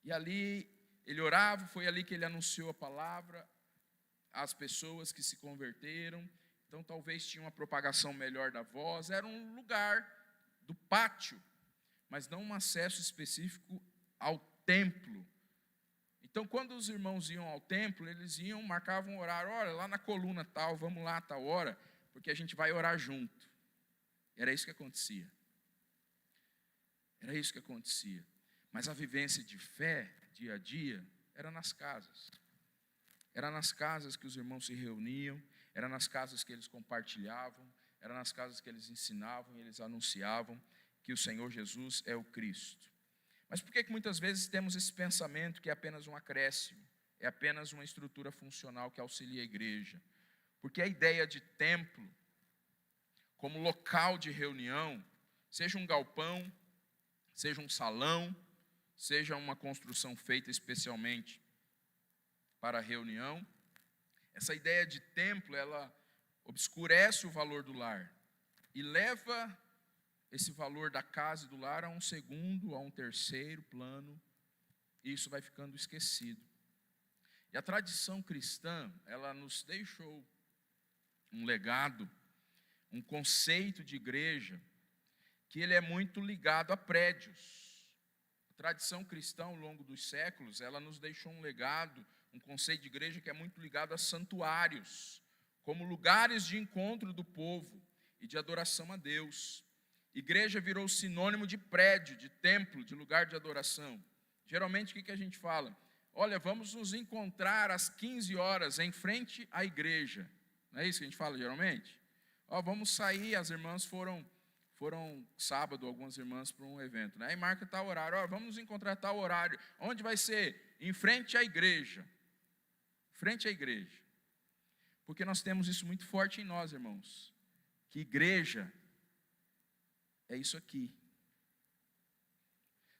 E ali ele orava, foi ali que ele anunciou a palavra às pessoas que se converteram. Então talvez tinha uma propagação melhor da voz, era um lugar do pátio, mas não um acesso específico ao templo. Então quando os irmãos iam ao templo, eles iam, marcavam um horário, olha, lá na coluna tal, vamos lá a tal hora, porque a gente vai orar junto. Era isso que acontecia. Era isso que acontecia. Mas a vivência de fé, dia a dia, era nas casas. Era nas casas que os irmãos se reuniam, era nas casas que eles compartilhavam, era nas casas que eles ensinavam e eles anunciavam que o Senhor Jesus é o Cristo. Mas por que muitas vezes temos esse pensamento que é apenas um acréscimo, é apenas uma estrutura funcional que auxilia a igreja? Porque a ideia de templo, como local de reunião, seja um galpão, seja um salão, seja uma construção feita especialmente para a reunião, essa ideia de templo, ela obscurece o valor do lar e leva esse valor da casa e do lar a um segundo, a um terceiro plano, e isso vai ficando esquecido. E a tradição cristã, ela nos deixou um legado, um conceito de igreja, que ele é muito ligado a prédios. A tradição cristã, ao longo dos séculos, ela nos deixou um legado, um conceito de igreja que é muito ligado a santuários, como lugares de encontro do povo e de adoração a Deus. Igreja virou sinônimo de prédio, de templo, de lugar de adoração. Geralmente o que a gente fala? Olha, vamos nos encontrar às 15 horas em frente à igreja. Não é isso que a gente fala geralmente? Vamos sair, as irmãs foram sábado, algumas irmãs, para um evento, né? Aí marca tal horário, vamos nos encontrar tal horário. Onde vai ser? Em frente à igreja. Frente à igreja. Porque nós temos isso muito forte em nós, irmãos. Que igreja é isso aqui.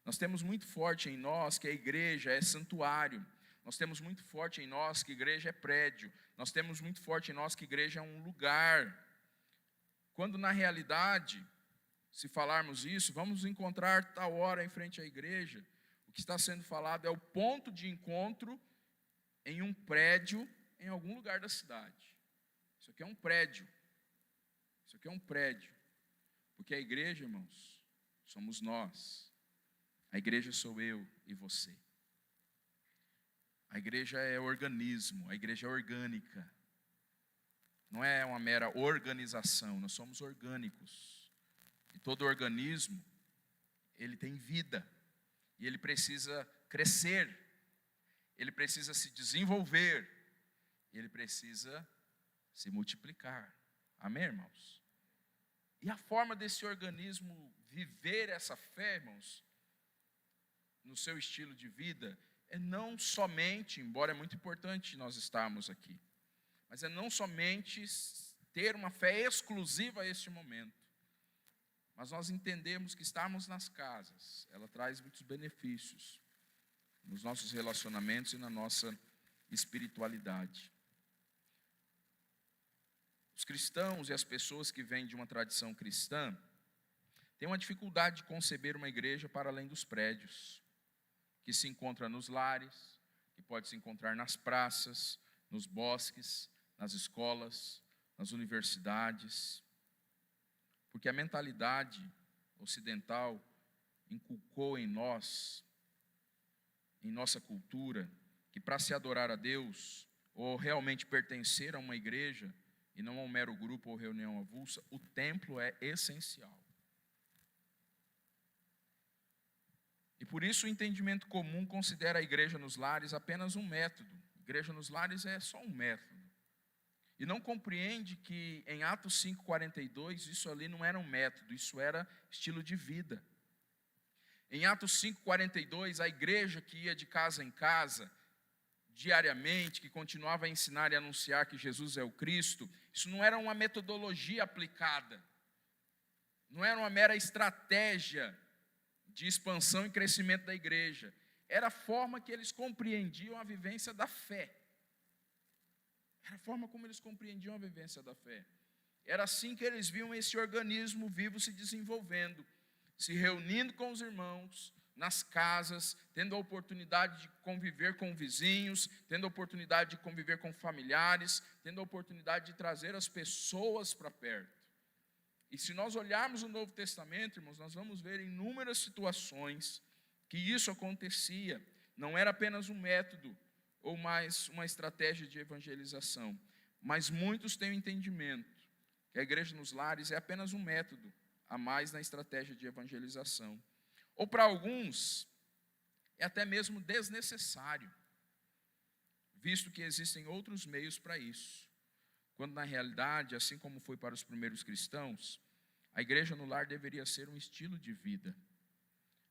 Nós temos muito forte em nós que a igreja é santuário. Nós temos muito forte em nós que a igreja é prédio. Nós temos muito forte em nós que a igreja é um lugar. Quando na realidade, se falarmos isso, vamos encontrar tal hora em frente à igreja, o que está sendo falado é o ponto de encontro em um prédio em algum lugar da cidade. Isso aqui é um prédio. Isso aqui é um prédio. Porque a igreja, irmãos, somos nós. A igreja sou eu e você. A igreja é organismo, a igreja é orgânica. Não é uma mera organização, nós somos orgânicos. E todo organismo, ele tem vida. E ele precisa crescer. Ele precisa se desenvolver. Ele precisa se multiplicar. Amém, irmãos? E a forma desse organismo viver essa fé, irmãos, no seu estilo de vida, é não somente, embora é muito importante nós estarmos aqui, mas é não somente ter uma fé exclusiva a este momento, mas nós entendemos que estarmos nas casas, ela traz muitos benefícios nos nossos relacionamentos e na nossa espiritualidade. Os cristãos e as pessoas que vêm de uma tradição cristã têm uma dificuldade de conceber uma igreja para além dos prédios, que se encontra nos lares, que pode se encontrar nas praças, nos bosques, nas escolas, nas universidades, porque a mentalidade ocidental inculcou em nós, em nossa cultura, que para se adorar a Deus, ou realmente pertencer a uma igreja, e não a um mero grupo ou reunião avulsa, o templo é essencial. E por isso o entendimento comum considera a igreja nos lares apenas um método. Igreja nos lares é só um método. E não compreende que em Atos 5,42, isso ali não era um método, isso era estilo de vida. Em Atos 5,42, a igreja que ia de casa em casa, diariamente, que continuava a ensinar e anunciar que Jesus é o Cristo, isso não era uma metodologia aplicada, não era uma mera estratégia de expansão e crescimento da igreja, era a forma que eles compreendiam a vivência da fé. Era a forma como eles compreendiam a vivência da fé. Era assim que eles viam esse organismo vivo se desenvolvendo, se reunindo com os irmãos, nas casas, tendo a oportunidade de conviver com vizinhos, tendo a oportunidade de conviver com familiares, tendo a oportunidade de trazer as pessoas para perto. E se nós olharmos o Novo Testamento, irmãos, nós vamos ver inúmeras situações que isso acontecia. Não era apenas um método ou mais uma estratégia de evangelização, mas muitos têm o entendimento que a igreja nos lares é apenas um método a mais na estratégia de evangelização. Ou para alguns, é até mesmo desnecessário, visto que existem outros meios para isso. Quando na realidade, assim como foi para os primeiros cristãos, a igreja no lar deveria ser um estilo de vida.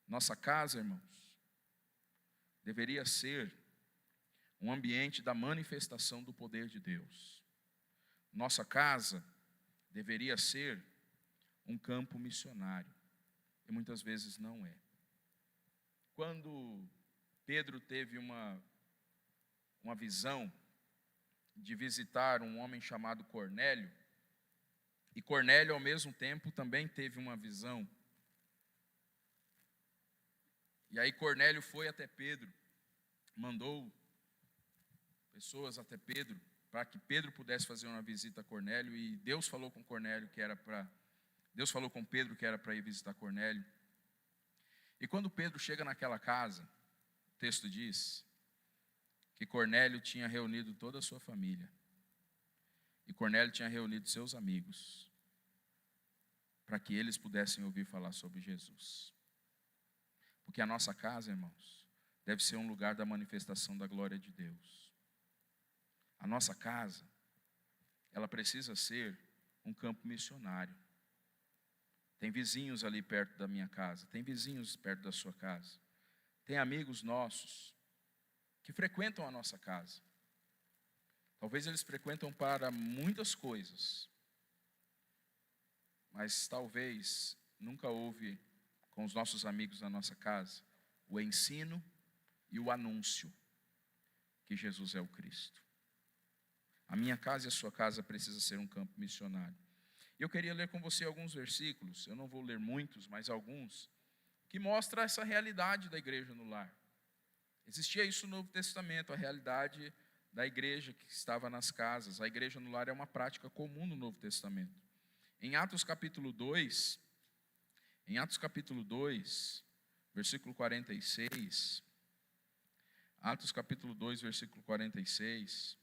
Nossa casa, irmãos, deveria ser um ambiente da manifestação do poder de Deus. Nossa casa deveria ser um campo missionário. E muitas vezes não é. Quando Pedro teve uma visão de visitar um homem chamado Cornélio, e Cornélio ao mesmo tempo também teve uma visão, e aí Cornélio foi até Pedro, mandou pessoas até Pedro, para que Pedro pudesse fazer uma visita a Cornélio, e Deus falou com Cornélio que era para Deus falou com Pedro que era para ir visitar Cornélio. E quando Pedro chega naquela casa, o texto diz que Cornélio tinha reunido toda a sua família. E Cornélio tinha reunido seus amigos, para que eles pudessem ouvir falar sobre Jesus. Porque a nossa casa, irmãos, deve ser um lugar da manifestação da glória de Deus. A nossa casa, ela precisa ser um campo missionário. Tem vizinhos ali perto da minha casa, tem vizinhos perto da sua casa, tem amigos nossos que frequentam a nossa casa. Talvez eles frequentam para muitas coisas, mas talvez nunca houve com os nossos amigos na nossa casa o ensino e o anúncio que Jesus é o Cristo. A minha casa e a sua casa precisa ser um campo missionário. Eu queria ler com você alguns versículos, eu não vou ler muitos, mas alguns, que mostram essa realidade da igreja no lar. Existia isso no Novo Testamento, a realidade da igreja que estava nas casas. A igreja no lar é uma prática comum no Novo Testamento. Em Atos capítulo 2, versículo 46, Atos capítulo 2, versículo 46,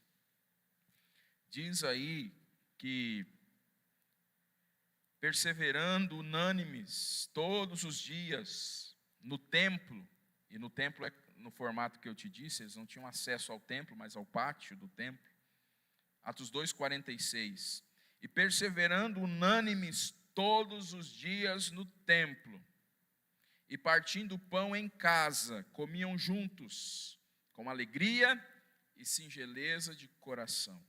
diz aí que perseverando unânimes todos os dias no templo, e no templo é no formato que eu te disse, eles não tinham acesso ao templo, mas ao pátio do templo. Atos 2,46. e perseverando unânimes todos os dias no templo, e partindo o pão em casa, comiam juntos, com alegria e singeleza de coração.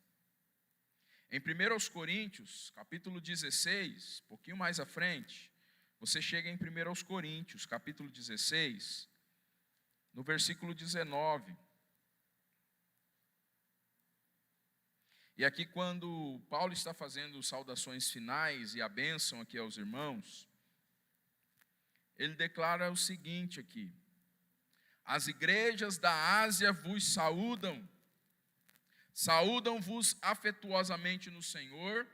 Em 1 Coríntios, capítulo 16, um pouquinho mais à frente, você chega em 1 Coríntios, capítulo 16, no versículo 19. E aqui, quando Paulo está fazendo saudações finais e a bênção aqui aos irmãos, ele declara o seguinte aqui: as igrejas da Ásia vos saúdam, saúdam-vos afetuosamente no Senhor,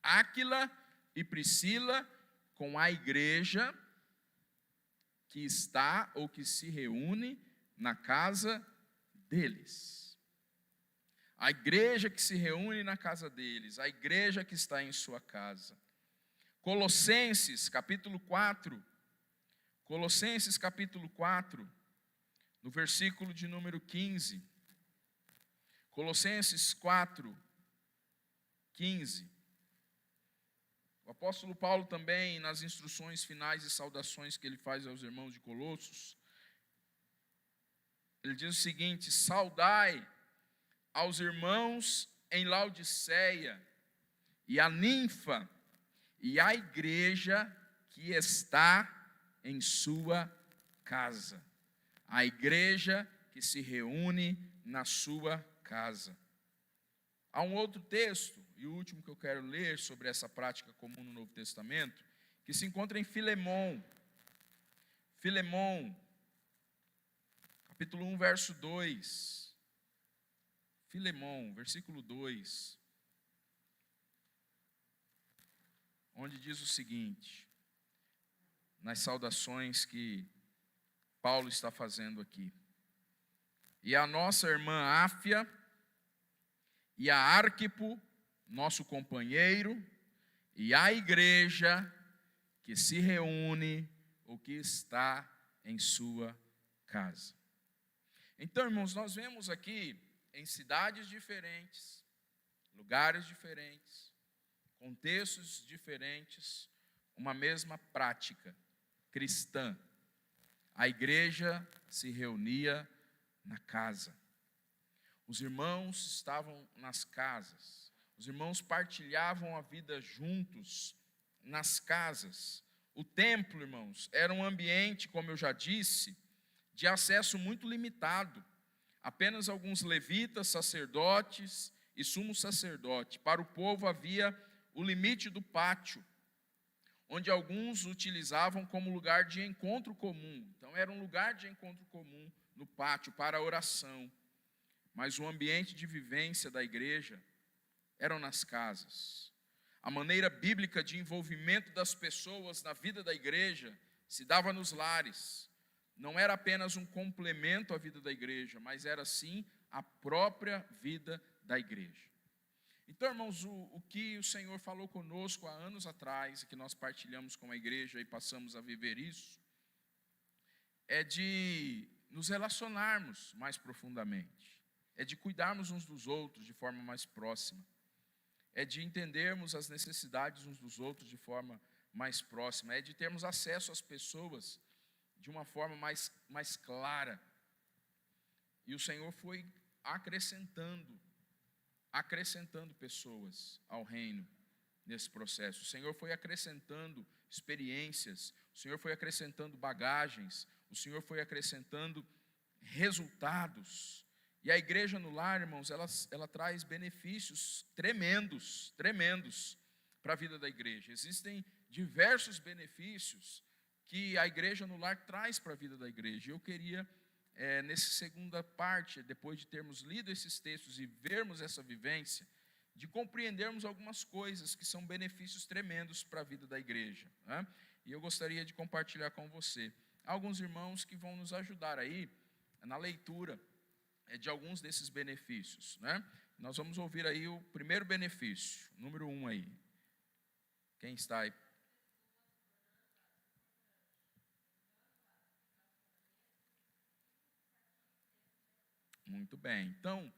Áquila e Priscila, com a igreja que está ou que se reúne na casa deles. A igreja que se reúne na casa deles, a igreja que está em sua casa. Colossenses, capítulo 4, Colossenses, capítulo 4, no versículo de número 15. Colossenses 4, 15. O apóstolo Paulo também, nas instruções finais e saudações que ele faz aos irmãos de Colossos, ele diz o seguinte: saudai aos irmãos em Laodiceia, e a Ninfa, e a igreja que está em sua casa. A igreja que se reúne na sua casa. Há um outro texto, e o último que eu quero ler sobre essa prática comum no Novo Testamento, que se encontra em Filemão. Filemão, capítulo 1, verso 2. Filemão, versículo 2, onde diz o seguinte, nas saudações que Paulo está fazendo aqui: e a nossa irmã Áfia, e a Arquipo, nosso companheiro, e a igreja que se reúne ou que está em sua casa. Então, irmãos, nós vemos aqui em cidades diferentes, lugares diferentes, contextos diferentes, uma mesma prática cristã. A igreja se reunia na casa. Os irmãos estavam nas casas. Os irmãos partilhavam a vida juntos nas casas. O templo, irmãos, era um ambiente, como eu já disse, de acesso muito limitado. Apenas alguns levitas, sacerdotes e sumo sacerdote. Para o povo havia o limite do pátio, onde alguns utilizavam como lugar de encontro comum. Então era um lugar de encontro comum no pátio para a oração. Mas o ambiente de vivência da igreja eram nas casas. A maneira bíblica de envolvimento das pessoas na vida da igreja se dava nos lares. Não era apenas um complemento à vida da igreja, mas era sim a própria vida da igreja. Então, irmãos, o que o Senhor falou conosco há anos atrás, e que nós partilhamos com a igreja e passamos a viver isso, é de nos relacionarmos mais profundamente, é de cuidarmos uns dos outros de forma mais próxima, é de entendermos as necessidades uns dos outros de forma mais próxima, é de termos acesso às pessoas de uma forma mais clara. E o Senhor foi acrescentando pessoas ao reino nesse processo. O Senhor foi acrescentando experiências, o Senhor foi acrescentando bagagens, o Senhor foi acrescentando resultados. E a igreja no lar, irmãos, ela traz benefícios tremendos para a vida da igreja. Existem diversos benefícios que a igreja no lar traz para a vida da igreja. Eu queria, nessa segunda parte, depois de termos lido esses textos e vermos essa vivência, de compreendermos algumas coisas que são benefícios tremendos para a vida da igreja, né? E eu gostaria de compartilhar com você. Há alguns irmãos que vão nos ajudar aí na leitura de alguns desses benefícios, né? Nós vamos ouvir aí o primeiro benefício, número 1 aí. Quem está aí? Muito bem. Então,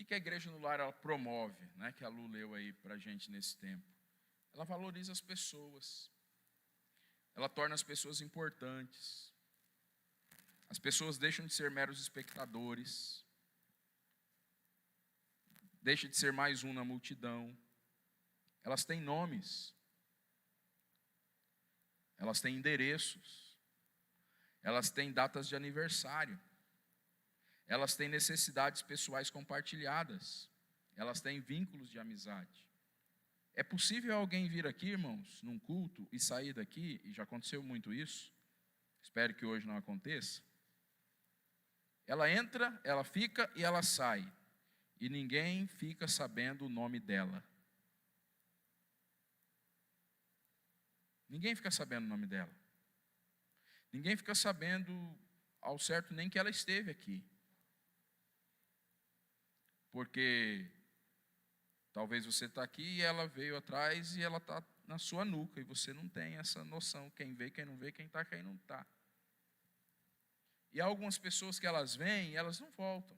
que a Igreja no Lar ela promove, né, que a Lu leu aí para a gente nesse tempo? Ela valoriza as pessoas. Ela torna as pessoas importantes. As pessoas deixam de ser meros espectadores. Deixa de ser mais um na multidão. Elas têm nomes. Elas têm endereços. Elas têm datas de aniversário. Elas têm necessidades pessoais compartilhadas. Elas têm vínculos de amizade. É possível alguém vir aqui, irmãos, num culto e sair daqui, e já aconteceu muito isso, espero que hoje não aconteça. Ela entra, ela fica e ela sai. E ninguém fica sabendo o nome dela. Ninguém fica sabendo o nome dela. Ninguém fica sabendo ao certo nem que ela esteve aqui. Porque talvez você está aqui e ela veio atrás e ela está na sua nuca. E você não tem essa noção. Quem vê, quem não vê, quem está, quem não está. E há algumas pessoas que elas vêm e elas não voltam.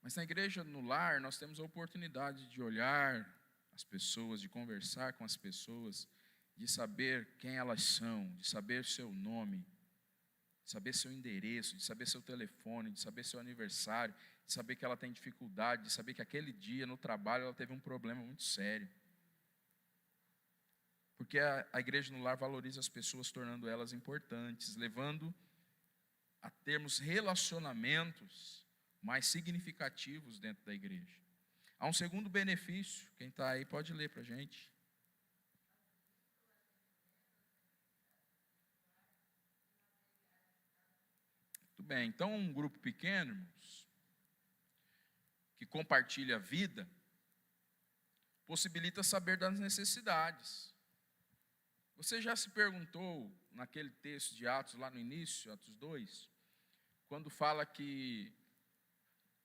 Mas na Igreja no Lar nós temos a oportunidade de olhar as pessoas, de conversar com as pessoas, de saber quem elas são, de saber seu nome, de saber seu endereço, de saber seu telefone, de saber seu aniversário, de saber que ela tem dificuldade, de saber que aquele dia no trabalho ela teve um problema muito sério. Porque a Igreja no Lar valoriza as pessoas, tornando elas importantes, levando a termos relacionamentos mais significativos dentro da igreja. Há um segundo benefício, quem está aí pode ler para a gente. Muito bem, então um grupo pequeno, irmãos, que compartilha a vida, possibilita saber das necessidades. Você já se perguntou, naquele texto de Atos, lá no início, Atos 2, quando fala que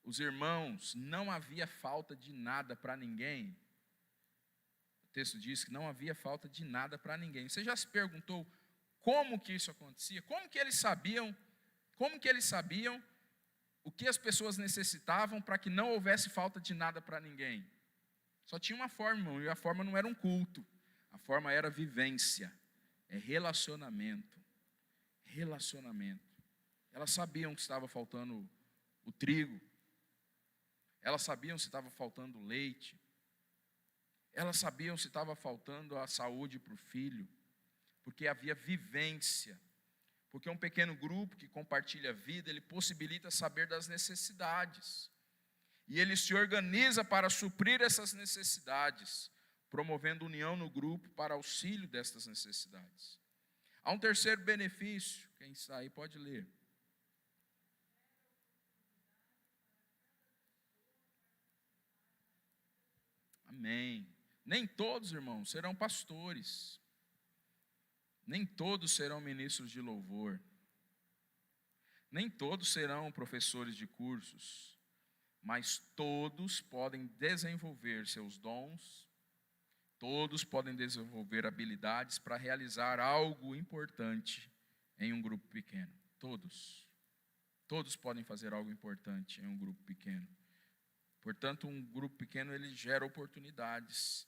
os irmãos, não havia falta de nada para ninguém. O texto diz que não havia falta de nada para ninguém. Você já se perguntou como que isso acontecia? Como que eles sabiam o que as pessoas necessitavam para que não houvesse falta de nada para ninguém? Só tinha uma forma, irmão, e a forma não era um culto. A forma era vivência, é relacionamento. Relacionamento. Elas sabiam que estava faltando o trigo. Elas sabiam se estava faltando leite. Elas sabiam se estava faltando a saúde para o filho. Porque havia vivência. Porque um pequeno grupo que compartilha a vida, ele possibilita saber das necessidades. E ele se organiza para suprir essas necessidades, promovendo união no grupo para auxílio destas necessidades. Há um terceiro benefício, quem está aí pode ler. Amém. Nem todos, irmãos, serão pastores. Nem todos serão ministros de louvor. Nem todos serão professores de cursos. Mas todos podem desenvolver seus dons. Todos podem desenvolver habilidades para realizar algo importante em um grupo pequeno. Todos. Todos podem fazer algo importante em um grupo pequeno. Portanto, um grupo pequeno, ele gera oportunidades.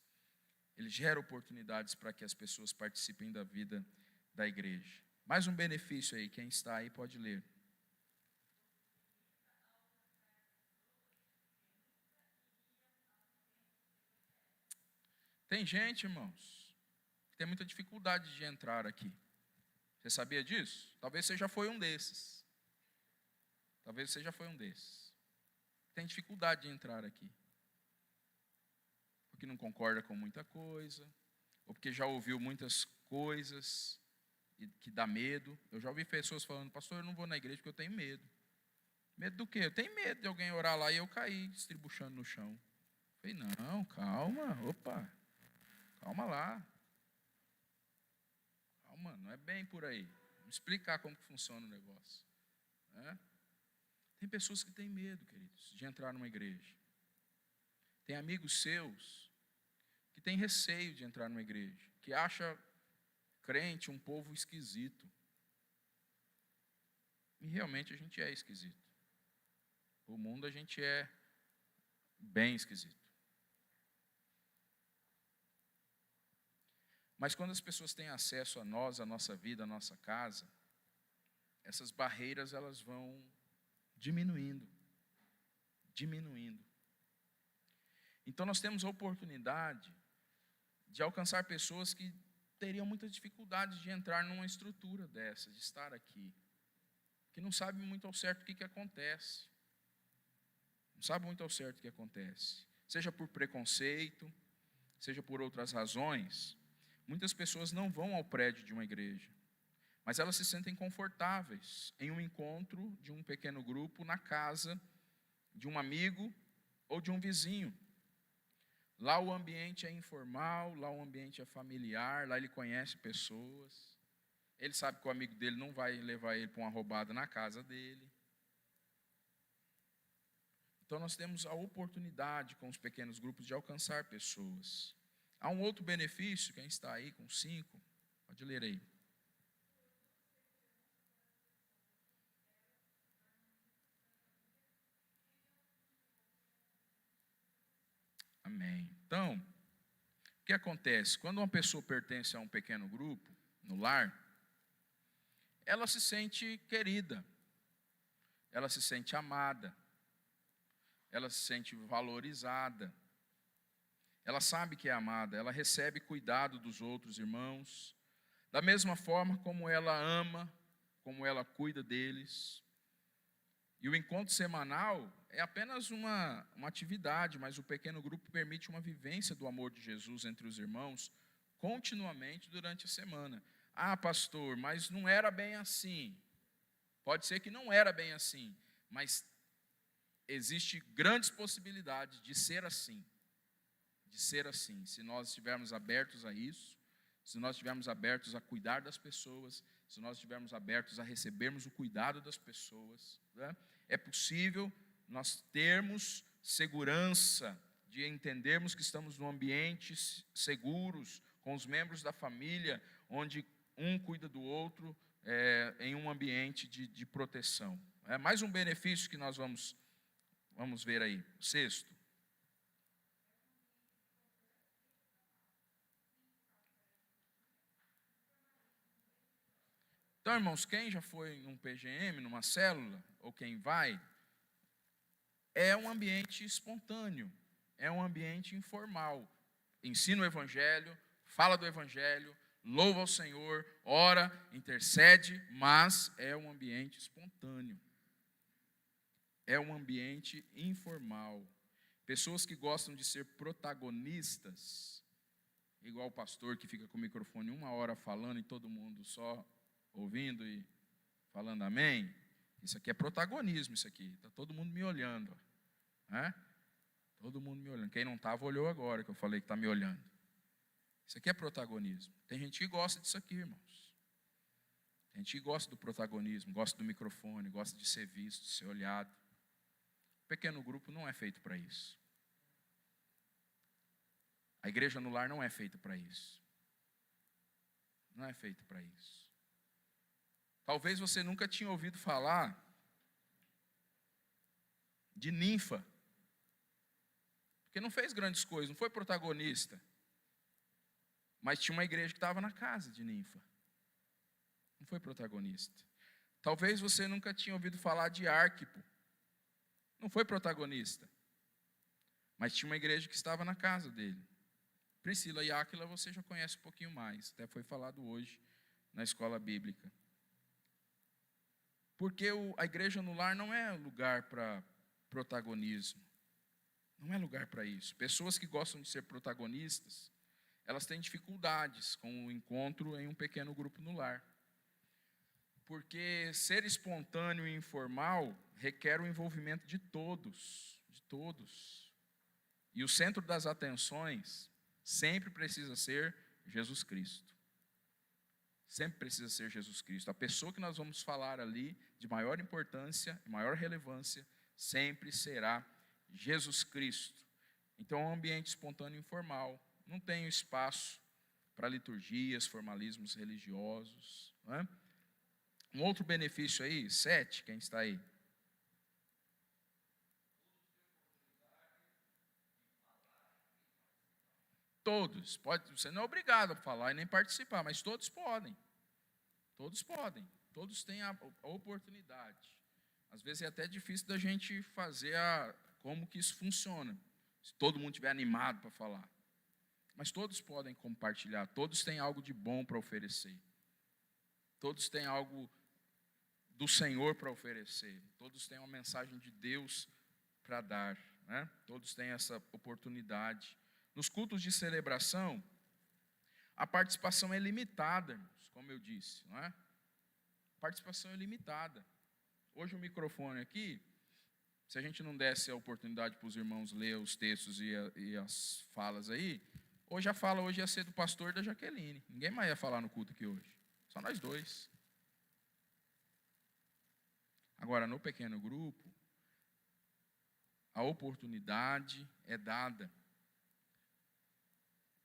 Ele gera oportunidades para que as pessoas participem da vida da igreja. Mais um benefício aí, quem está aí pode ler. Tem gente, irmãos, que tem muita dificuldade de entrar aqui. Você sabia disso? Talvez você já foi um desses. Talvez você já foi um desses. Tem dificuldade de entrar aqui. Porque não concorda com muita coisa, ou porque já ouviu muitas coisas e que dá medo. Eu já ouvi pessoas falando, pastor, eu não vou na igreja porque eu tenho medo. Medo do quê? Eu tenho medo de alguém orar lá e eu cair estribuchando no chão. Eu falei, não, calma, calma lá. Calma, não é bem por aí. Vamos explicar como que funciona o negócio. Né? Tem pessoas que têm medo, queridos, de entrar numa igreja. Tem amigos seus que têm receio de entrar numa igreja, que acha crente um povo esquisito. E realmente a gente é esquisito. O mundo a gente é bem esquisito. Mas quando as pessoas têm acesso a nós, a nossa vida, a nossa casa, essas barreiras elas vão diminuindo. Então nós temos a oportunidade de alcançar pessoas que teriam muita dificuldade de entrar numa estrutura dessa, de estar aqui, que não sabem muito ao certo o que acontece. Não sabem muito ao certo o que acontece. Seja por preconceito, seja por outras razões, muitas pessoas não vão ao prédio de uma igreja, mas elas se sentem confortáveis em um encontro de um pequeno grupo na casa de um amigo ou de um vizinho. Lá o ambiente é informal, lá o ambiente é familiar, lá ele conhece pessoas. Ele sabe que o amigo dele não vai levar ele para uma roubada na casa dele. Então nós temos a oportunidade com os pequenos grupos de alcançar pessoas. Há um outro benefício, quem está aí com 5, pode ler aí. Amém. Então, o que acontece? Quando uma pessoa pertence a um pequeno grupo, no lar, ela se sente querida, ela se sente amada, ela se sente valorizada, ela sabe que é amada, ela recebe cuidado dos outros irmãos, da mesma forma como ela ama, como ela cuida deles. E o encontro semanal é apenas uma atividade, mas o pequeno grupo permite uma vivência do amor de Jesus entre os irmãos continuamente durante a semana. Ah, pastor, mas não era bem assim. Pode ser que não era bem assim, mas existe grandes possibilidades de ser assim. De ser assim, se nós estivermos abertos a isso, se nós estivermos abertos a cuidar das pessoas, se nós estivermos abertos a recebermos o cuidado das pessoas, né? É possível nós termos segurança de entendermos que estamos num ambiente seguros, com os membros da família, onde um cuida do outro, em um ambiente de proteção. É mais um benefício que nós vamos ver aí. 6º. Então, irmãos, quem já foi num PGM, numa célula, ou quem vai, é um ambiente espontâneo, é um ambiente informal. Ensina o Evangelho, fala do Evangelho, louva ao Senhor, ora, intercede, mas é um ambiente espontâneo. É um ambiente informal. Pessoas que gostam de ser protagonistas, igual o pastor que fica com o microfone 1 hora falando e todo mundo só ouvindo e falando amém. Isso aqui é protagonismo, isso aqui. Está todo mundo me olhando. Né? Todo mundo me olhando. Quem não estava, olhou agora que eu falei que está me olhando. Isso aqui é protagonismo. Tem gente que gosta disso aqui, irmãos. Tem gente que gosta do protagonismo, gosta do microfone, gosta de ser visto, de ser olhado. O pequeno grupo não é feito para isso. A igreja no lar não é feita para isso. Não é feita para isso. Talvez você nunca tinha ouvido falar de Ninfa, porque não fez grandes coisas, não foi protagonista, mas tinha uma igreja que estava na casa de Ninfa, não foi protagonista. Talvez você nunca tinha ouvido falar de Arquipo, não foi protagonista, mas tinha uma igreja que estava na casa dele. Priscila e Áquila você já conhece um pouquinho mais, até foi falado hoje na escola bíblica. Porque a igreja no lar não é lugar para protagonismo. Não é lugar para isso. Pessoas que gostam de ser protagonistas, elas têm dificuldades com o encontro em um pequeno grupo no lar. Porque ser espontâneo e informal requer o envolvimento de todos. De todos. E o centro das atenções sempre precisa ser Jesus Cristo. Sempre precisa ser Jesus Cristo. A pessoa que nós vamos falar ali, de maior importância, de maior relevância, sempre será Jesus Cristo. Então, é um ambiente espontâneo e informal. Não tem espaço para liturgias, formalismos religiosos. Não é? Um outro benefício aí, 7, quem está aí? Todos. Você não é obrigado a falar e nem participar, mas todos podem. Todos podem. Todos têm a oportunidade. Às vezes é até difícil da gente fazer como que isso funciona. Se todo mundo estiver animado para falar. Mas todos podem compartilhar. Todos têm algo de bom para oferecer. Todos têm algo do Senhor para oferecer. Todos têm uma mensagem de Deus para dar. Né? Todos têm essa oportunidade. Nos cultos de celebração, a participação é limitada, irmãos, como eu disse. Não é? A participação é limitada. Hoje o microfone aqui, se a gente não desse a oportunidade para os irmãos ler os textos e as falas aí, hoje a fala hoje ia ser do pastor e da Jaqueline. Ninguém mais ia falar no culto aqui hoje. Só nós dois. Agora, no pequeno grupo, a oportunidade é dada.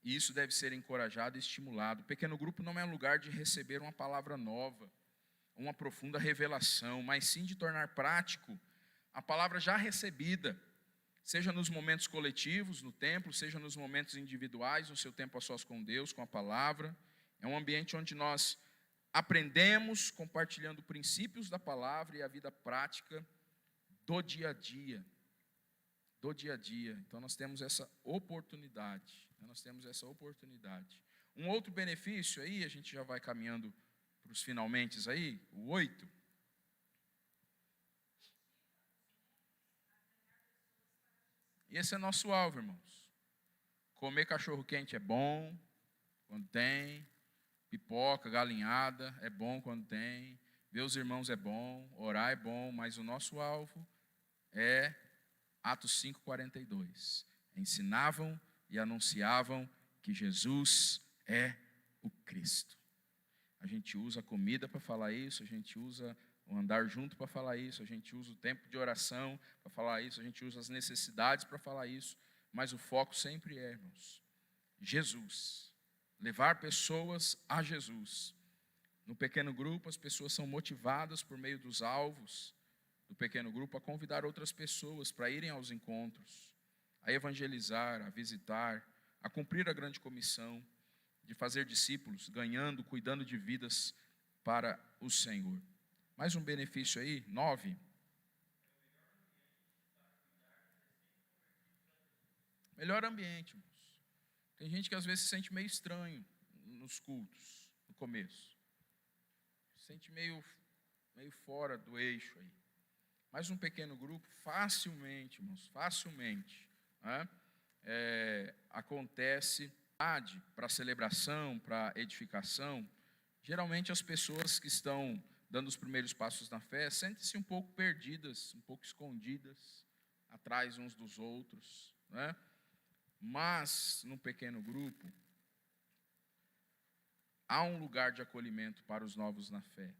E isso deve ser encorajado e estimulado. O pequeno grupo não é um lugar de receber uma palavra nova, uma profunda revelação, mas sim de tornar prático a palavra já recebida, seja nos momentos coletivos, no templo, seja nos momentos individuais, no seu tempo a sós com Deus, com a palavra. É um ambiente onde nós aprendemos compartilhando princípios da palavra e a vida prática do dia a dia. Do dia a dia. Então nós temos essa oportunidade. Um outro benefício aí, a gente já vai caminhando para os finalmente aí, o 8. E esse é nosso alvo, irmãos. Comer cachorro-quente é bom, quando tem. Pipoca, galinhada, é bom quando tem. Ver os irmãos é bom. Orar é bom, mas o nosso alvo é Atos 5:42. Ensinavam e anunciavam que Jesus é o Cristo. A gente usa a comida para falar isso, a gente usa o andar junto para falar isso, a gente usa o tempo de oração para falar isso, a gente usa as necessidades para falar isso, mas o foco sempre é, irmãos, Jesus. Levar pessoas a Jesus. No pequeno grupo, as pessoas são motivadas por meio dos alvos do pequeno grupo a convidar outras pessoas para irem aos encontros, a evangelizar, a visitar, a cumprir a grande comissão de fazer discípulos, ganhando, cuidando de vidas para o Senhor. Mais um benefício aí, 9. Melhor ambiente, irmãos. Tem gente que às vezes se sente meio estranho nos cultos, no começo. Se sente meio fora do eixo aí. Mas um pequeno grupo, facilmente, irmãos, acontece para celebração, para edificação. Geralmente as pessoas que estão dando os primeiros passos na fé sentem-se um pouco perdidas, um pouco escondidas, atrás uns dos outros, né? Mas, num pequeno grupo, há um lugar de acolhimento para os novos na fé.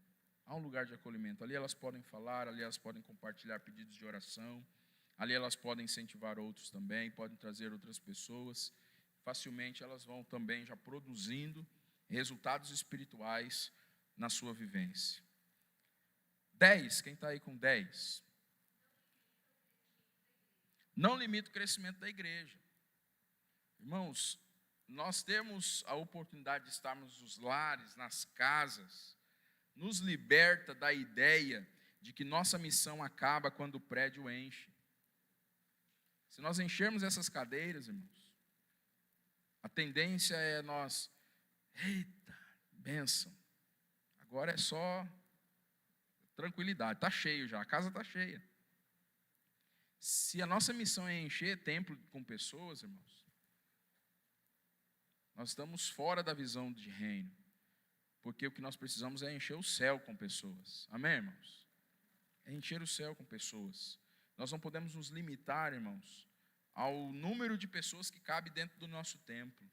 Há um lugar de acolhimento. Ali elas podem falar, ali elas podem compartilhar pedidos de oração, ali elas podem incentivar outros também, podem trazer outras pessoas. Facilmente elas vão também já produzindo resultados espirituais na sua vivência. 10, quem está aí com 10? Não limita o crescimento da igreja. Irmãos, nós temos a oportunidade de estarmos nos lares, nas casas, nos liberta da ideia de que nossa missão acaba quando o prédio enche. Se nós enchermos essas cadeiras, irmãos, a tendência é nós, eita, bênção, agora é só tranquilidade, está cheio já, a casa está cheia. Se a nossa missão é encher templo com pessoas, irmãos, nós estamos fora da visão de reino, porque o que nós precisamos é encher o céu com pessoas, amém, irmãos? É encher o céu com pessoas. Nós não podemos nos limitar, irmãos, ao número de pessoas que cabe dentro do nosso templo.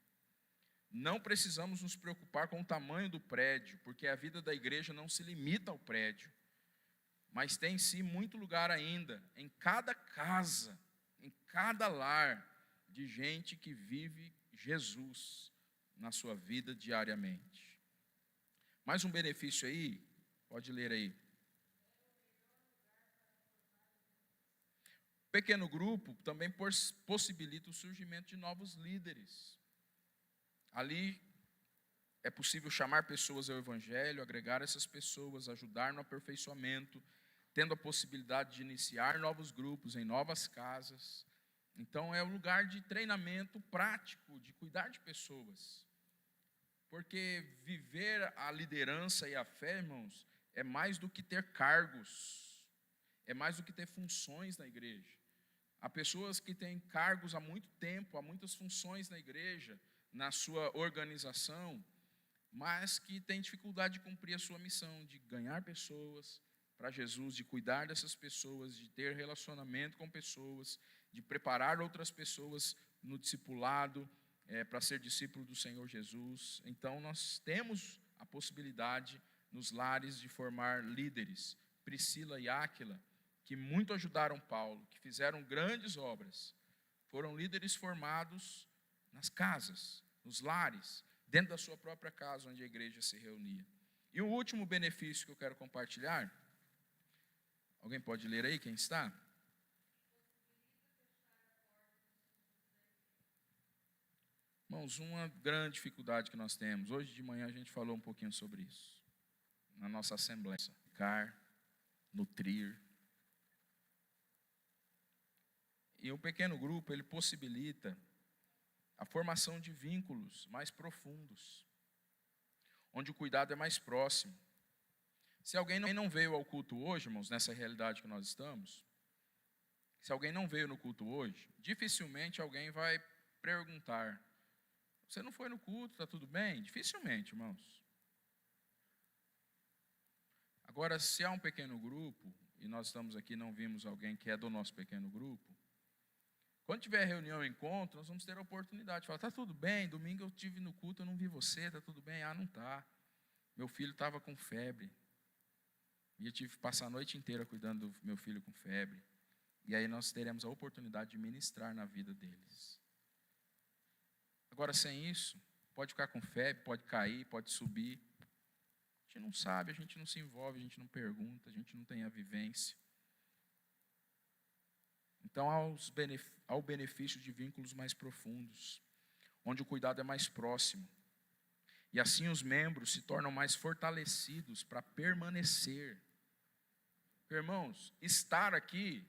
Não precisamos nos preocupar com o tamanho do prédio, porque a vida da igreja não se limita ao prédio, mas tem em si muito lugar ainda, em cada casa, em cada lar, de gente que vive Jesus na sua vida diariamente. Mais um benefício aí, pode ler aí. Pequeno grupo também possibilita o surgimento de novos líderes. Ali é possível chamar pessoas ao Evangelho, agregar essas pessoas, ajudar no aperfeiçoamento, tendo a possibilidade de iniciar novos grupos em novas casas. Então é um lugar de treinamento prático, de cuidar de pessoas. Porque viver a liderança e a fé, irmãos, é mais do que ter cargos, é mais do que ter funções na igreja. Há pessoas que têm cargos há muito tempo, há muitas funções na igreja, na sua organização, mas que têm dificuldade de cumprir a sua missão, de ganhar pessoas para Jesus, de cuidar dessas pessoas, de ter relacionamento com pessoas, de preparar outras pessoas no discipulado, para ser discípulo do Senhor Jesus. Então nós temos a possibilidade nos lares de formar líderes. Priscila e Áquila, que muito ajudaram Paulo, que fizeram grandes obras, foram líderes formados nas casas, nos lares, dentro da sua própria casa, onde a igreja se reunia. E o último benefício que eu quero compartilhar, alguém pode ler aí, quem está? Irmãos, uma grande dificuldade que nós temos, hoje de manhã a gente falou um pouquinho sobre isso, na nossa assembleia, ficar, nutrir. E um pequeno grupo, ele possibilita a formação de vínculos mais profundos, onde o cuidado é mais próximo. Se alguém não veio ao culto hoje, irmãos, nessa realidade que nós estamos, se alguém não veio no culto hoje, dificilmente alguém vai perguntar: você não foi no culto, está tudo bem? Dificilmente, irmãos. Agora, se há um pequeno grupo, e nós estamos aqui, não vimos alguém que é do nosso pequeno grupo, quando tiver reunião, encontro, nós vamos ter a oportunidade de falar: está tudo bem, domingo eu estive no culto, eu não vi você, está tudo bem? Ah, não está. Meu filho estava com febre. E eu tive que passar a noite inteira cuidando do meu filho com febre. E aí nós teremos a oportunidade de ministrar na vida deles. Agora, sem isso, pode ficar com febre, pode cair, pode subir. A gente não sabe, a gente não se envolve, a gente não pergunta, a gente não tem a vivência. Então, há o benefício de vínculos mais profundos, onde o cuidado é mais próximo. E assim os membros se tornam mais fortalecidos para permanecer. Irmãos, estar aqui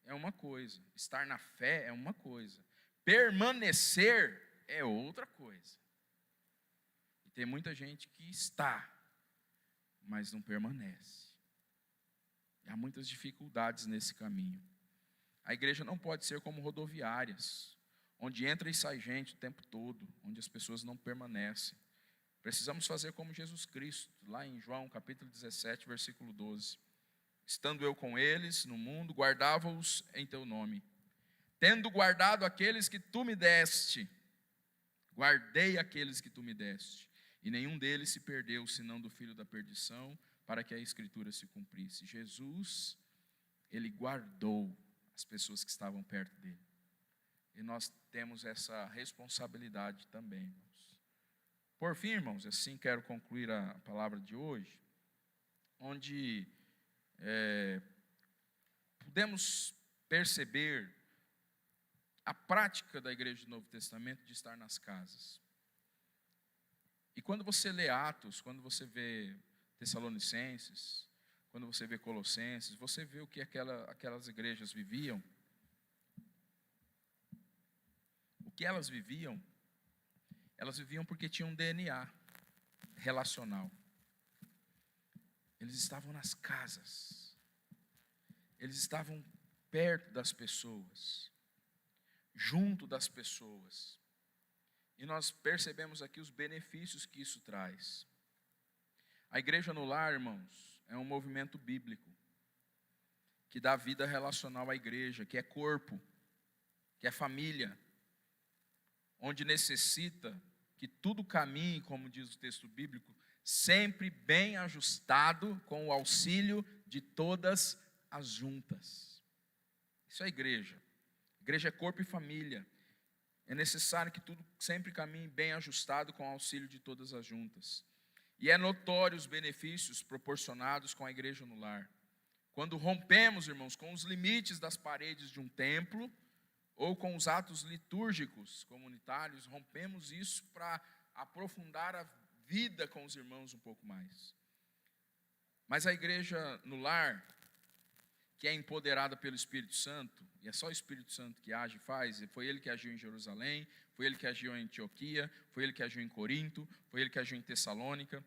é uma coisa, estar na fé é uma coisa, permanecer é outra coisa. E tem muita gente que está, mas não permanece. E há muitas dificuldades nesse caminho. A igreja não pode ser como rodoviárias, onde entra e sai gente o tempo todo, onde as pessoas não permanecem. Precisamos fazer como Jesus Cristo, lá em João capítulo 17, versículo 12. Estando eu com eles no mundo, guardava-os em teu nome. Tendo guardado aqueles que tu me deste, guardei aqueles que tu me deste. E nenhum deles se perdeu, senão do filho da perdição, para que a Escritura se cumprisse. Jesus, ele guardou as pessoas que estavam perto dele. E nós temos essa responsabilidade também, irmãos. Por fim, irmãos, assim quero concluir a palavra de hoje, onde podemos perceber a prática da igreja do Novo Testamento de estar nas casas. E quando você lê Atos, quando você vê Tessalonicenses, quando você vê Colossenses, você vê o que aquelas igrejas viviam. O que elas viviam porque tinham um DNA relacional. Eles estavam nas casas. Eles estavam perto das pessoas, junto das pessoas. E nós percebemos aqui os benefícios que isso traz. A igreja no lar, irmãos, é um movimento bíblico que dá vida relacional à igreja, que é corpo, que é família, onde necessita que tudo caminhe, como diz o texto bíblico, sempre bem ajustado com o auxílio de todas as juntas. Isso é igreja. Igreja é corpo e família. É necessário que tudo sempre caminhe bem ajustado com o auxílio de todas as juntas. E é notório os benefícios proporcionados com a igreja no lar. Quando rompemos, irmãos, com os limites das paredes de um templo ou com os atos litúrgicos comunitários, rompemos isso para aprofundar a vida com os irmãos um pouco mais. Mas a igreja no lar, que é empoderada pelo Espírito Santo, e é só o Espírito Santo que age e faz, e foi ele que agiu em Jerusalém, foi ele que agiu em Antioquia, foi ele que agiu em Corinto, foi ele que agiu em Tessalônica,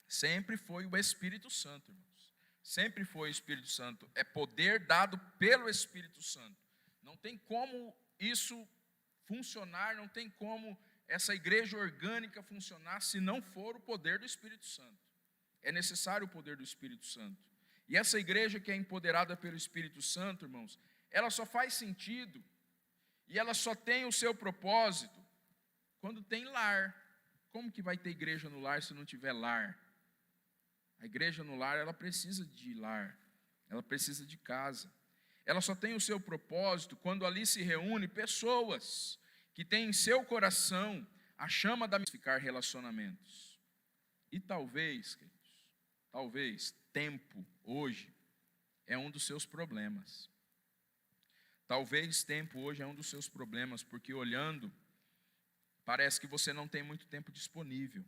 sempre foi o Espírito Santo, irmãos. Sempre foi o Espírito Santo, é poder dado pelo Espírito Santo. Não tem como isso funcionar, não tem como essa igreja orgânica funcionar se não for o poder do Espírito Santo. É necessário o poder do Espírito Santo. E essa igreja que é empoderada pelo Espírito Santo, irmãos, ela só faz sentido e ela só tem o seu propósito quando tem lar. Como que vai ter igreja no lar se não tiver lar? A igreja no lar, ela precisa de lar, ela precisa de casa. Ela só tem o seu propósito quando ali se reúne pessoas que têm em seu coração a chama da ficar relacionamentos. E talvez, queridos, talvez tempo hoje é um dos seus problemas. Talvez tempo hoje é um dos seus problemas, porque olhando, parece que você não tem muito tempo disponível.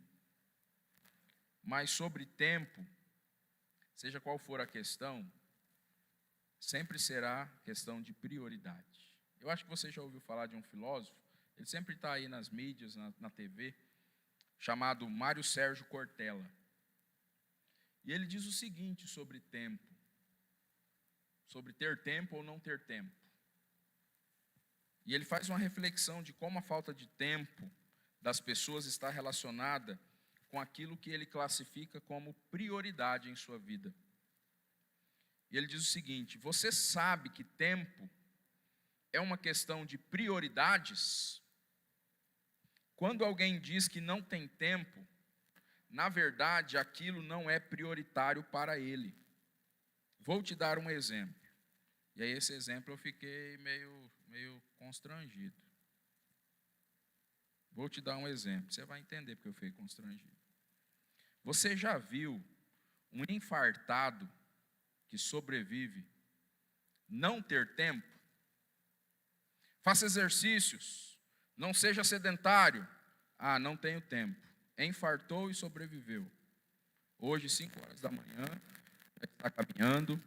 Mas sobre tempo, seja qual for a questão, sempre será questão de prioridade. Eu acho que você já ouviu falar de um filósofo, ele sempre está aí nas mídias, na TV, chamado Mário Sérgio Cortella. E ele diz o seguinte sobre tempo, sobre ter tempo ou não ter tempo. E ele faz uma reflexão de como a falta de tempo das pessoas está relacionada com aquilo que ele classifica como prioridade em sua vida. E ele diz o seguinte: você sabe que tempo é uma questão de prioridades? Quando alguém diz que não tem tempo, na verdade aquilo não é prioritário para ele. Vou te dar um exemplo. E aí esse exemplo eu fiquei meio constrangido. Vou te dar um exemplo, você vai entender porque eu fiquei constrangido. Você já viu um infartado que sobrevive não ter tempo? Faça exercícios, não seja sedentário. Ah, não tenho tempo. Infartou e sobreviveu. Hoje, 5 horas da manhã, ele está caminhando,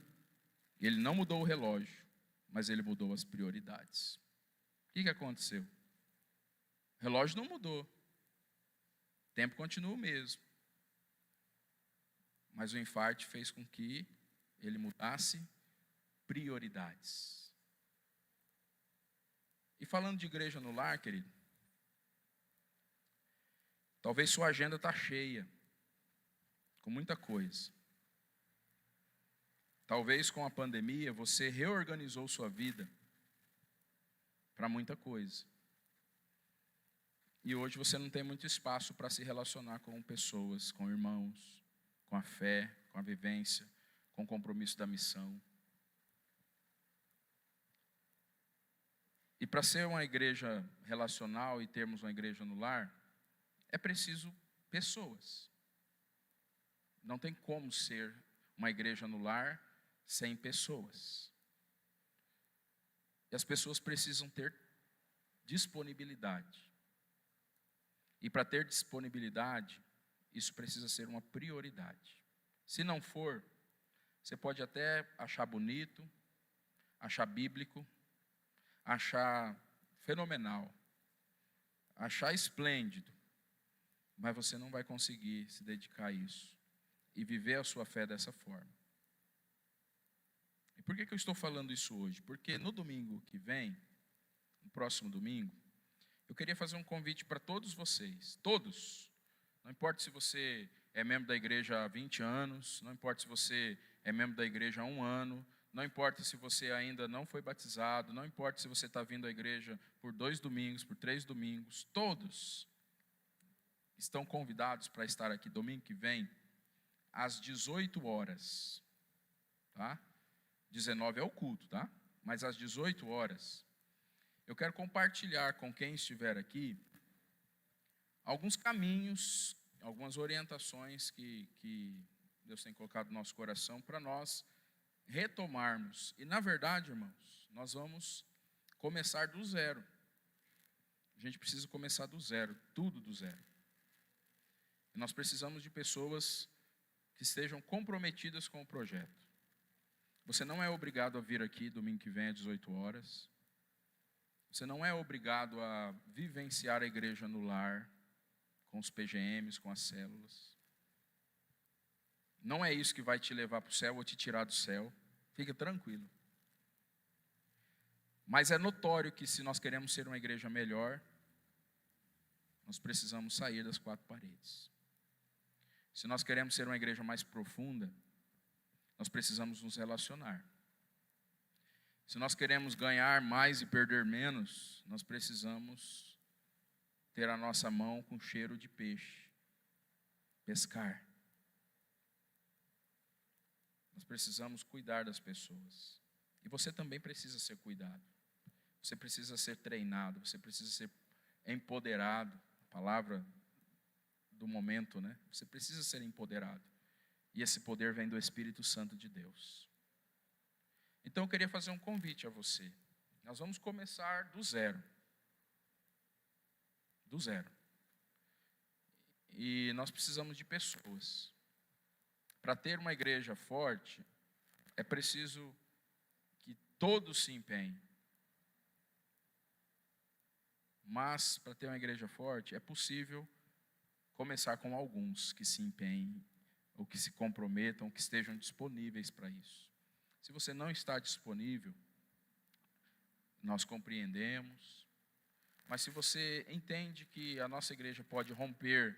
e ele não mudou o relógio, mas ele mudou as prioridades. O que aconteceu? O relógio não mudou. O tempo continua o mesmo. Mas o infarto fez com que ele mudasse prioridades. E falando de igreja no lar, querido, talvez sua agenda está cheia, com muita coisa. Talvez com a pandemia você reorganizou sua vida para muita coisa. E hoje você não tem muito espaço para se relacionar com pessoas, com irmãos, com a fé, com a vivência, com o compromisso da missão. E para ser uma igreja relacional e termos uma igreja no lar, é preciso pessoas. Não tem como ser uma igreja no lar sem pessoas. E as pessoas precisam ter disponibilidade. E para ter disponibilidade, isso precisa ser uma prioridade. Se não for, você pode até achar bonito, achar bíblico, achar fenomenal, achar esplêndido, mas você não vai conseguir se dedicar a isso e viver a sua fé dessa forma. E por que eu estou falando isso hoje? Porque no domingo que vem, no próximo domingo, eu queria fazer um convite para todos vocês, todos. Não importa se você é membro da igreja há 20 anos, não importa se você é membro da igreja há 1 ano, não importa se você ainda não foi batizado, não importa se você está vindo à igreja por 2 domingos, por 3 domingos, todos estão convidados para estar aqui domingo que vem, às 18 horas, tá? 19 é o culto, tá? Mas às 18 horas, eu quero compartilhar com quem estiver aqui alguns caminhos, algumas orientações que Deus tem colocado no nosso coração para nós retomarmos. E na verdade, irmãos, nós vamos começar do zero. A gente precisa começar do zero, tudo do zero. E nós precisamos de pessoas que estejam comprometidas com o projeto. Você não é obrigado a vir aqui domingo que vem às 18 horas. Você não é obrigado a vivenciar a igreja no lar, com os PGMs, com as células. Não é isso que vai te levar para o céu ou te tirar do céu. Fica tranquilo. Mas é notório que se nós queremos ser uma igreja melhor, nós precisamos sair das quatro paredes. Se nós queremos ser uma igreja mais profunda, nós precisamos nos relacionar. Se nós queremos ganhar mais e perder menos, nós precisamos ter a nossa mão com cheiro de peixe. Pescar. Nós precisamos cuidar das pessoas. E você também precisa ser cuidado. Você precisa ser treinado, você precisa ser empoderado. A palavra do momento, né? Você precisa ser empoderado. E esse poder vem do Espírito Santo de Deus. Então eu queria fazer um convite a você. Nós vamos começar do zero. Do zero. E nós precisamos de pessoas. Para ter uma igreja forte, é preciso que todos se empenhem. Mas, para ter uma igreja forte, é possível começar com alguns que se empenhem, ou que se comprometam, que estejam disponíveis para isso. Se você não está disponível, nós compreendemos. Mas se você entende que a nossa igreja pode romper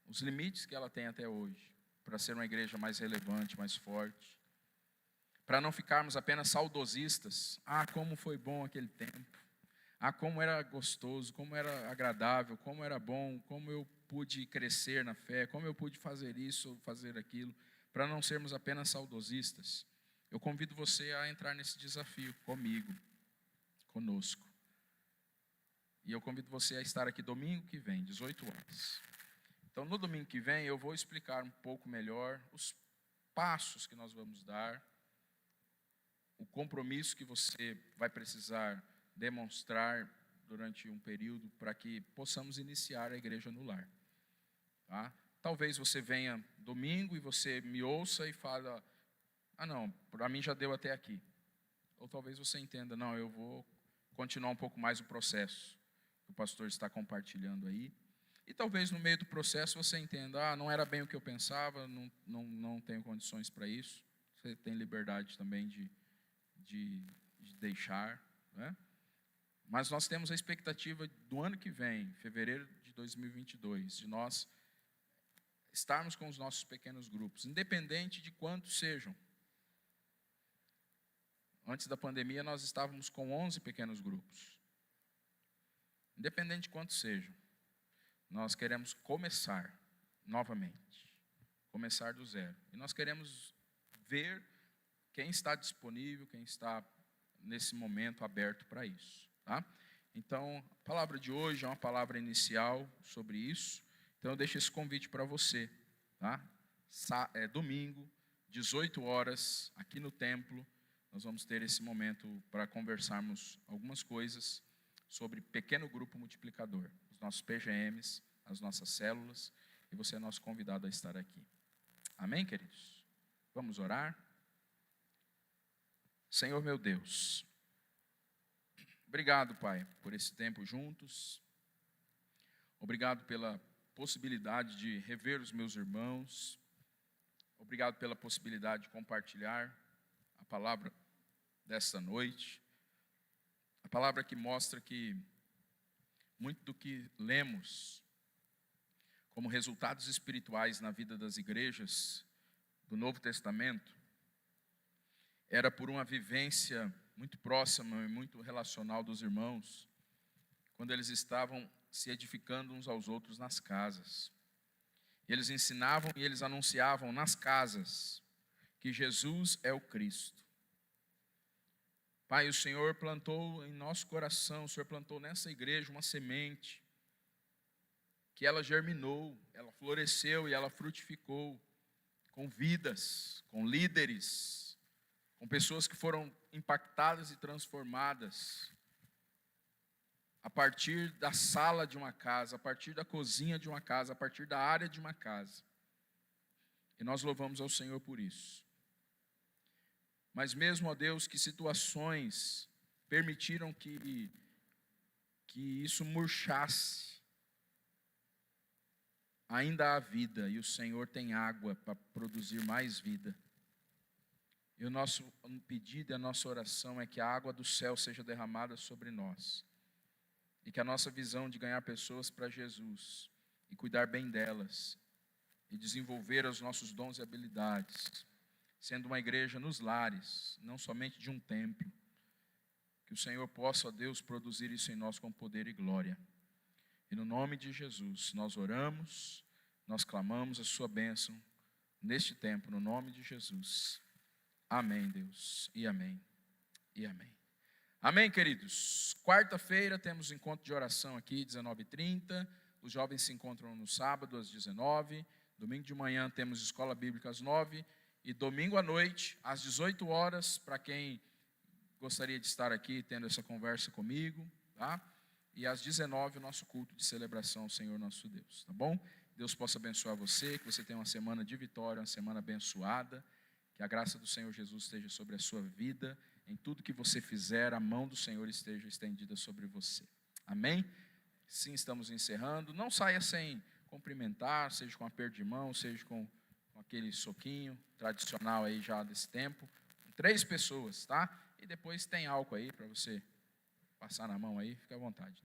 os limites que ela tem até hoje, para ser uma igreja mais relevante, mais forte, para não ficarmos apenas saudosistas, como foi bom aquele tempo, como era gostoso, como era agradável, como era bom, como eu pude crescer na fé, como eu pude fazer isso ou fazer aquilo, para não sermos apenas saudosistas. Eu convido você a entrar nesse desafio comigo, conosco. E eu convido você a estar aqui domingo que vem, 18 horas. Então, no domingo que vem, eu vou explicar um pouco melhor os passos que nós vamos dar, o compromisso que você vai precisar demonstrar durante um período para que possamos iniciar a igreja no lar. Tá? Talvez você venha domingo e você me ouça e fala, não, para mim já deu até aqui. Ou talvez você entenda, não, eu vou continuar um pouco mais o processo que o pastor está compartilhando aí. E talvez no meio do processo você entenda, não era bem o que eu pensava, não tenho condições para isso. Você tem liberdade também de deixar, né? Mas nós temos a expectativa do ano que vem, fevereiro de 2022, de nós estarmos com os nossos pequenos grupos, independente de quantos sejam. Antes da pandemia, nós estávamos com 11 pequenos grupos. Independente de quantos sejam, nós queremos começar novamente, começar do zero. E nós queremos ver quem está disponível, quem está nesse momento aberto para isso. Tá? Então, a palavra de hoje é uma palavra inicial sobre isso. Então, eu deixo esse convite para você. Tá? Domingo, 18 horas, aqui no templo, nós vamos ter esse momento para conversarmos algumas coisas sobre pequeno grupo multiplicador, os nossos PGMs, as nossas células, e você é nosso convidado a estar aqui. Amém, queridos? Vamos orar? Senhor meu Deus, obrigado, Pai, por esse tempo juntos. Obrigado pela possibilidade de rever os meus irmãos. Obrigado pela possibilidade de compartilhar a palavra desta noite. A palavra que mostra que muito do que lemos como resultados espirituais na vida das igrejas do Novo Testamento era por uma vivência muito próxima e muito relacional dos irmãos, quando eles estavam se edificando uns aos outros nas casas. Eles ensinavam e eles anunciavam nas casas que Jesus é o Cristo. Pai, o Senhor plantou em nosso coração, o Senhor plantou nessa igreja uma semente, que ela germinou, ela floresceu e ela frutificou, com vidas, com líderes, com pessoas que foram impactadas e transformadas a partir da sala de uma casa, a partir da cozinha de uma casa, a partir da área de uma casa. E nós louvamos ao Senhor por isso. Mas mesmo, ó Deus, que situações permitiram que isso murchasse, ainda há vida, e o Senhor tem água para produzir mais vida. E o nosso pedido e a nossa oração é que a água do céu seja derramada sobre nós. E que a nossa visão de ganhar pessoas para Jesus, e cuidar bem delas, e desenvolver os nossos dons e habilidades, sendo uma igreja nos lares, não somente de um templo, que o Senhor possa, ó Deus, produzir isso em nós com poder e glória. E no nome de Jesus, nós oramos, nós clamamos a sua bênção neste tempo, no nome de Jesus. Amém, Deus, e amém, e amém. Amém, queridos. Quarta-feira temos encontro de oração aqui, 19h30. Os jovens se encontram no sábado, às 19h. Domingo de manhã temos escola bíblica às 9h. E domingo à noite, às 18 horas, para quem gostaria de estar aqui tendo essa conversa comigo, tá? E às 19h, o nosso culto de celebração ao Senhor nosso Deus, tá bom? Deus possa abençoar você, que você tenha uma semana de vitória, uma semana abençoada, que a graça do Senhor Jesus esteja sobre a sua vida, em tudo que você fizer, a mão do Senhor esteja estendida sobre você. Amém? Sim, estamos encerrando. Não saia sem cumprimentar, seja com aperto de mão, seja com aquele soquinho tradicional aí já desse tempo. 3 pessoas, tá? E depois tem álcool aí para você passar na mão aí, fica à vontade.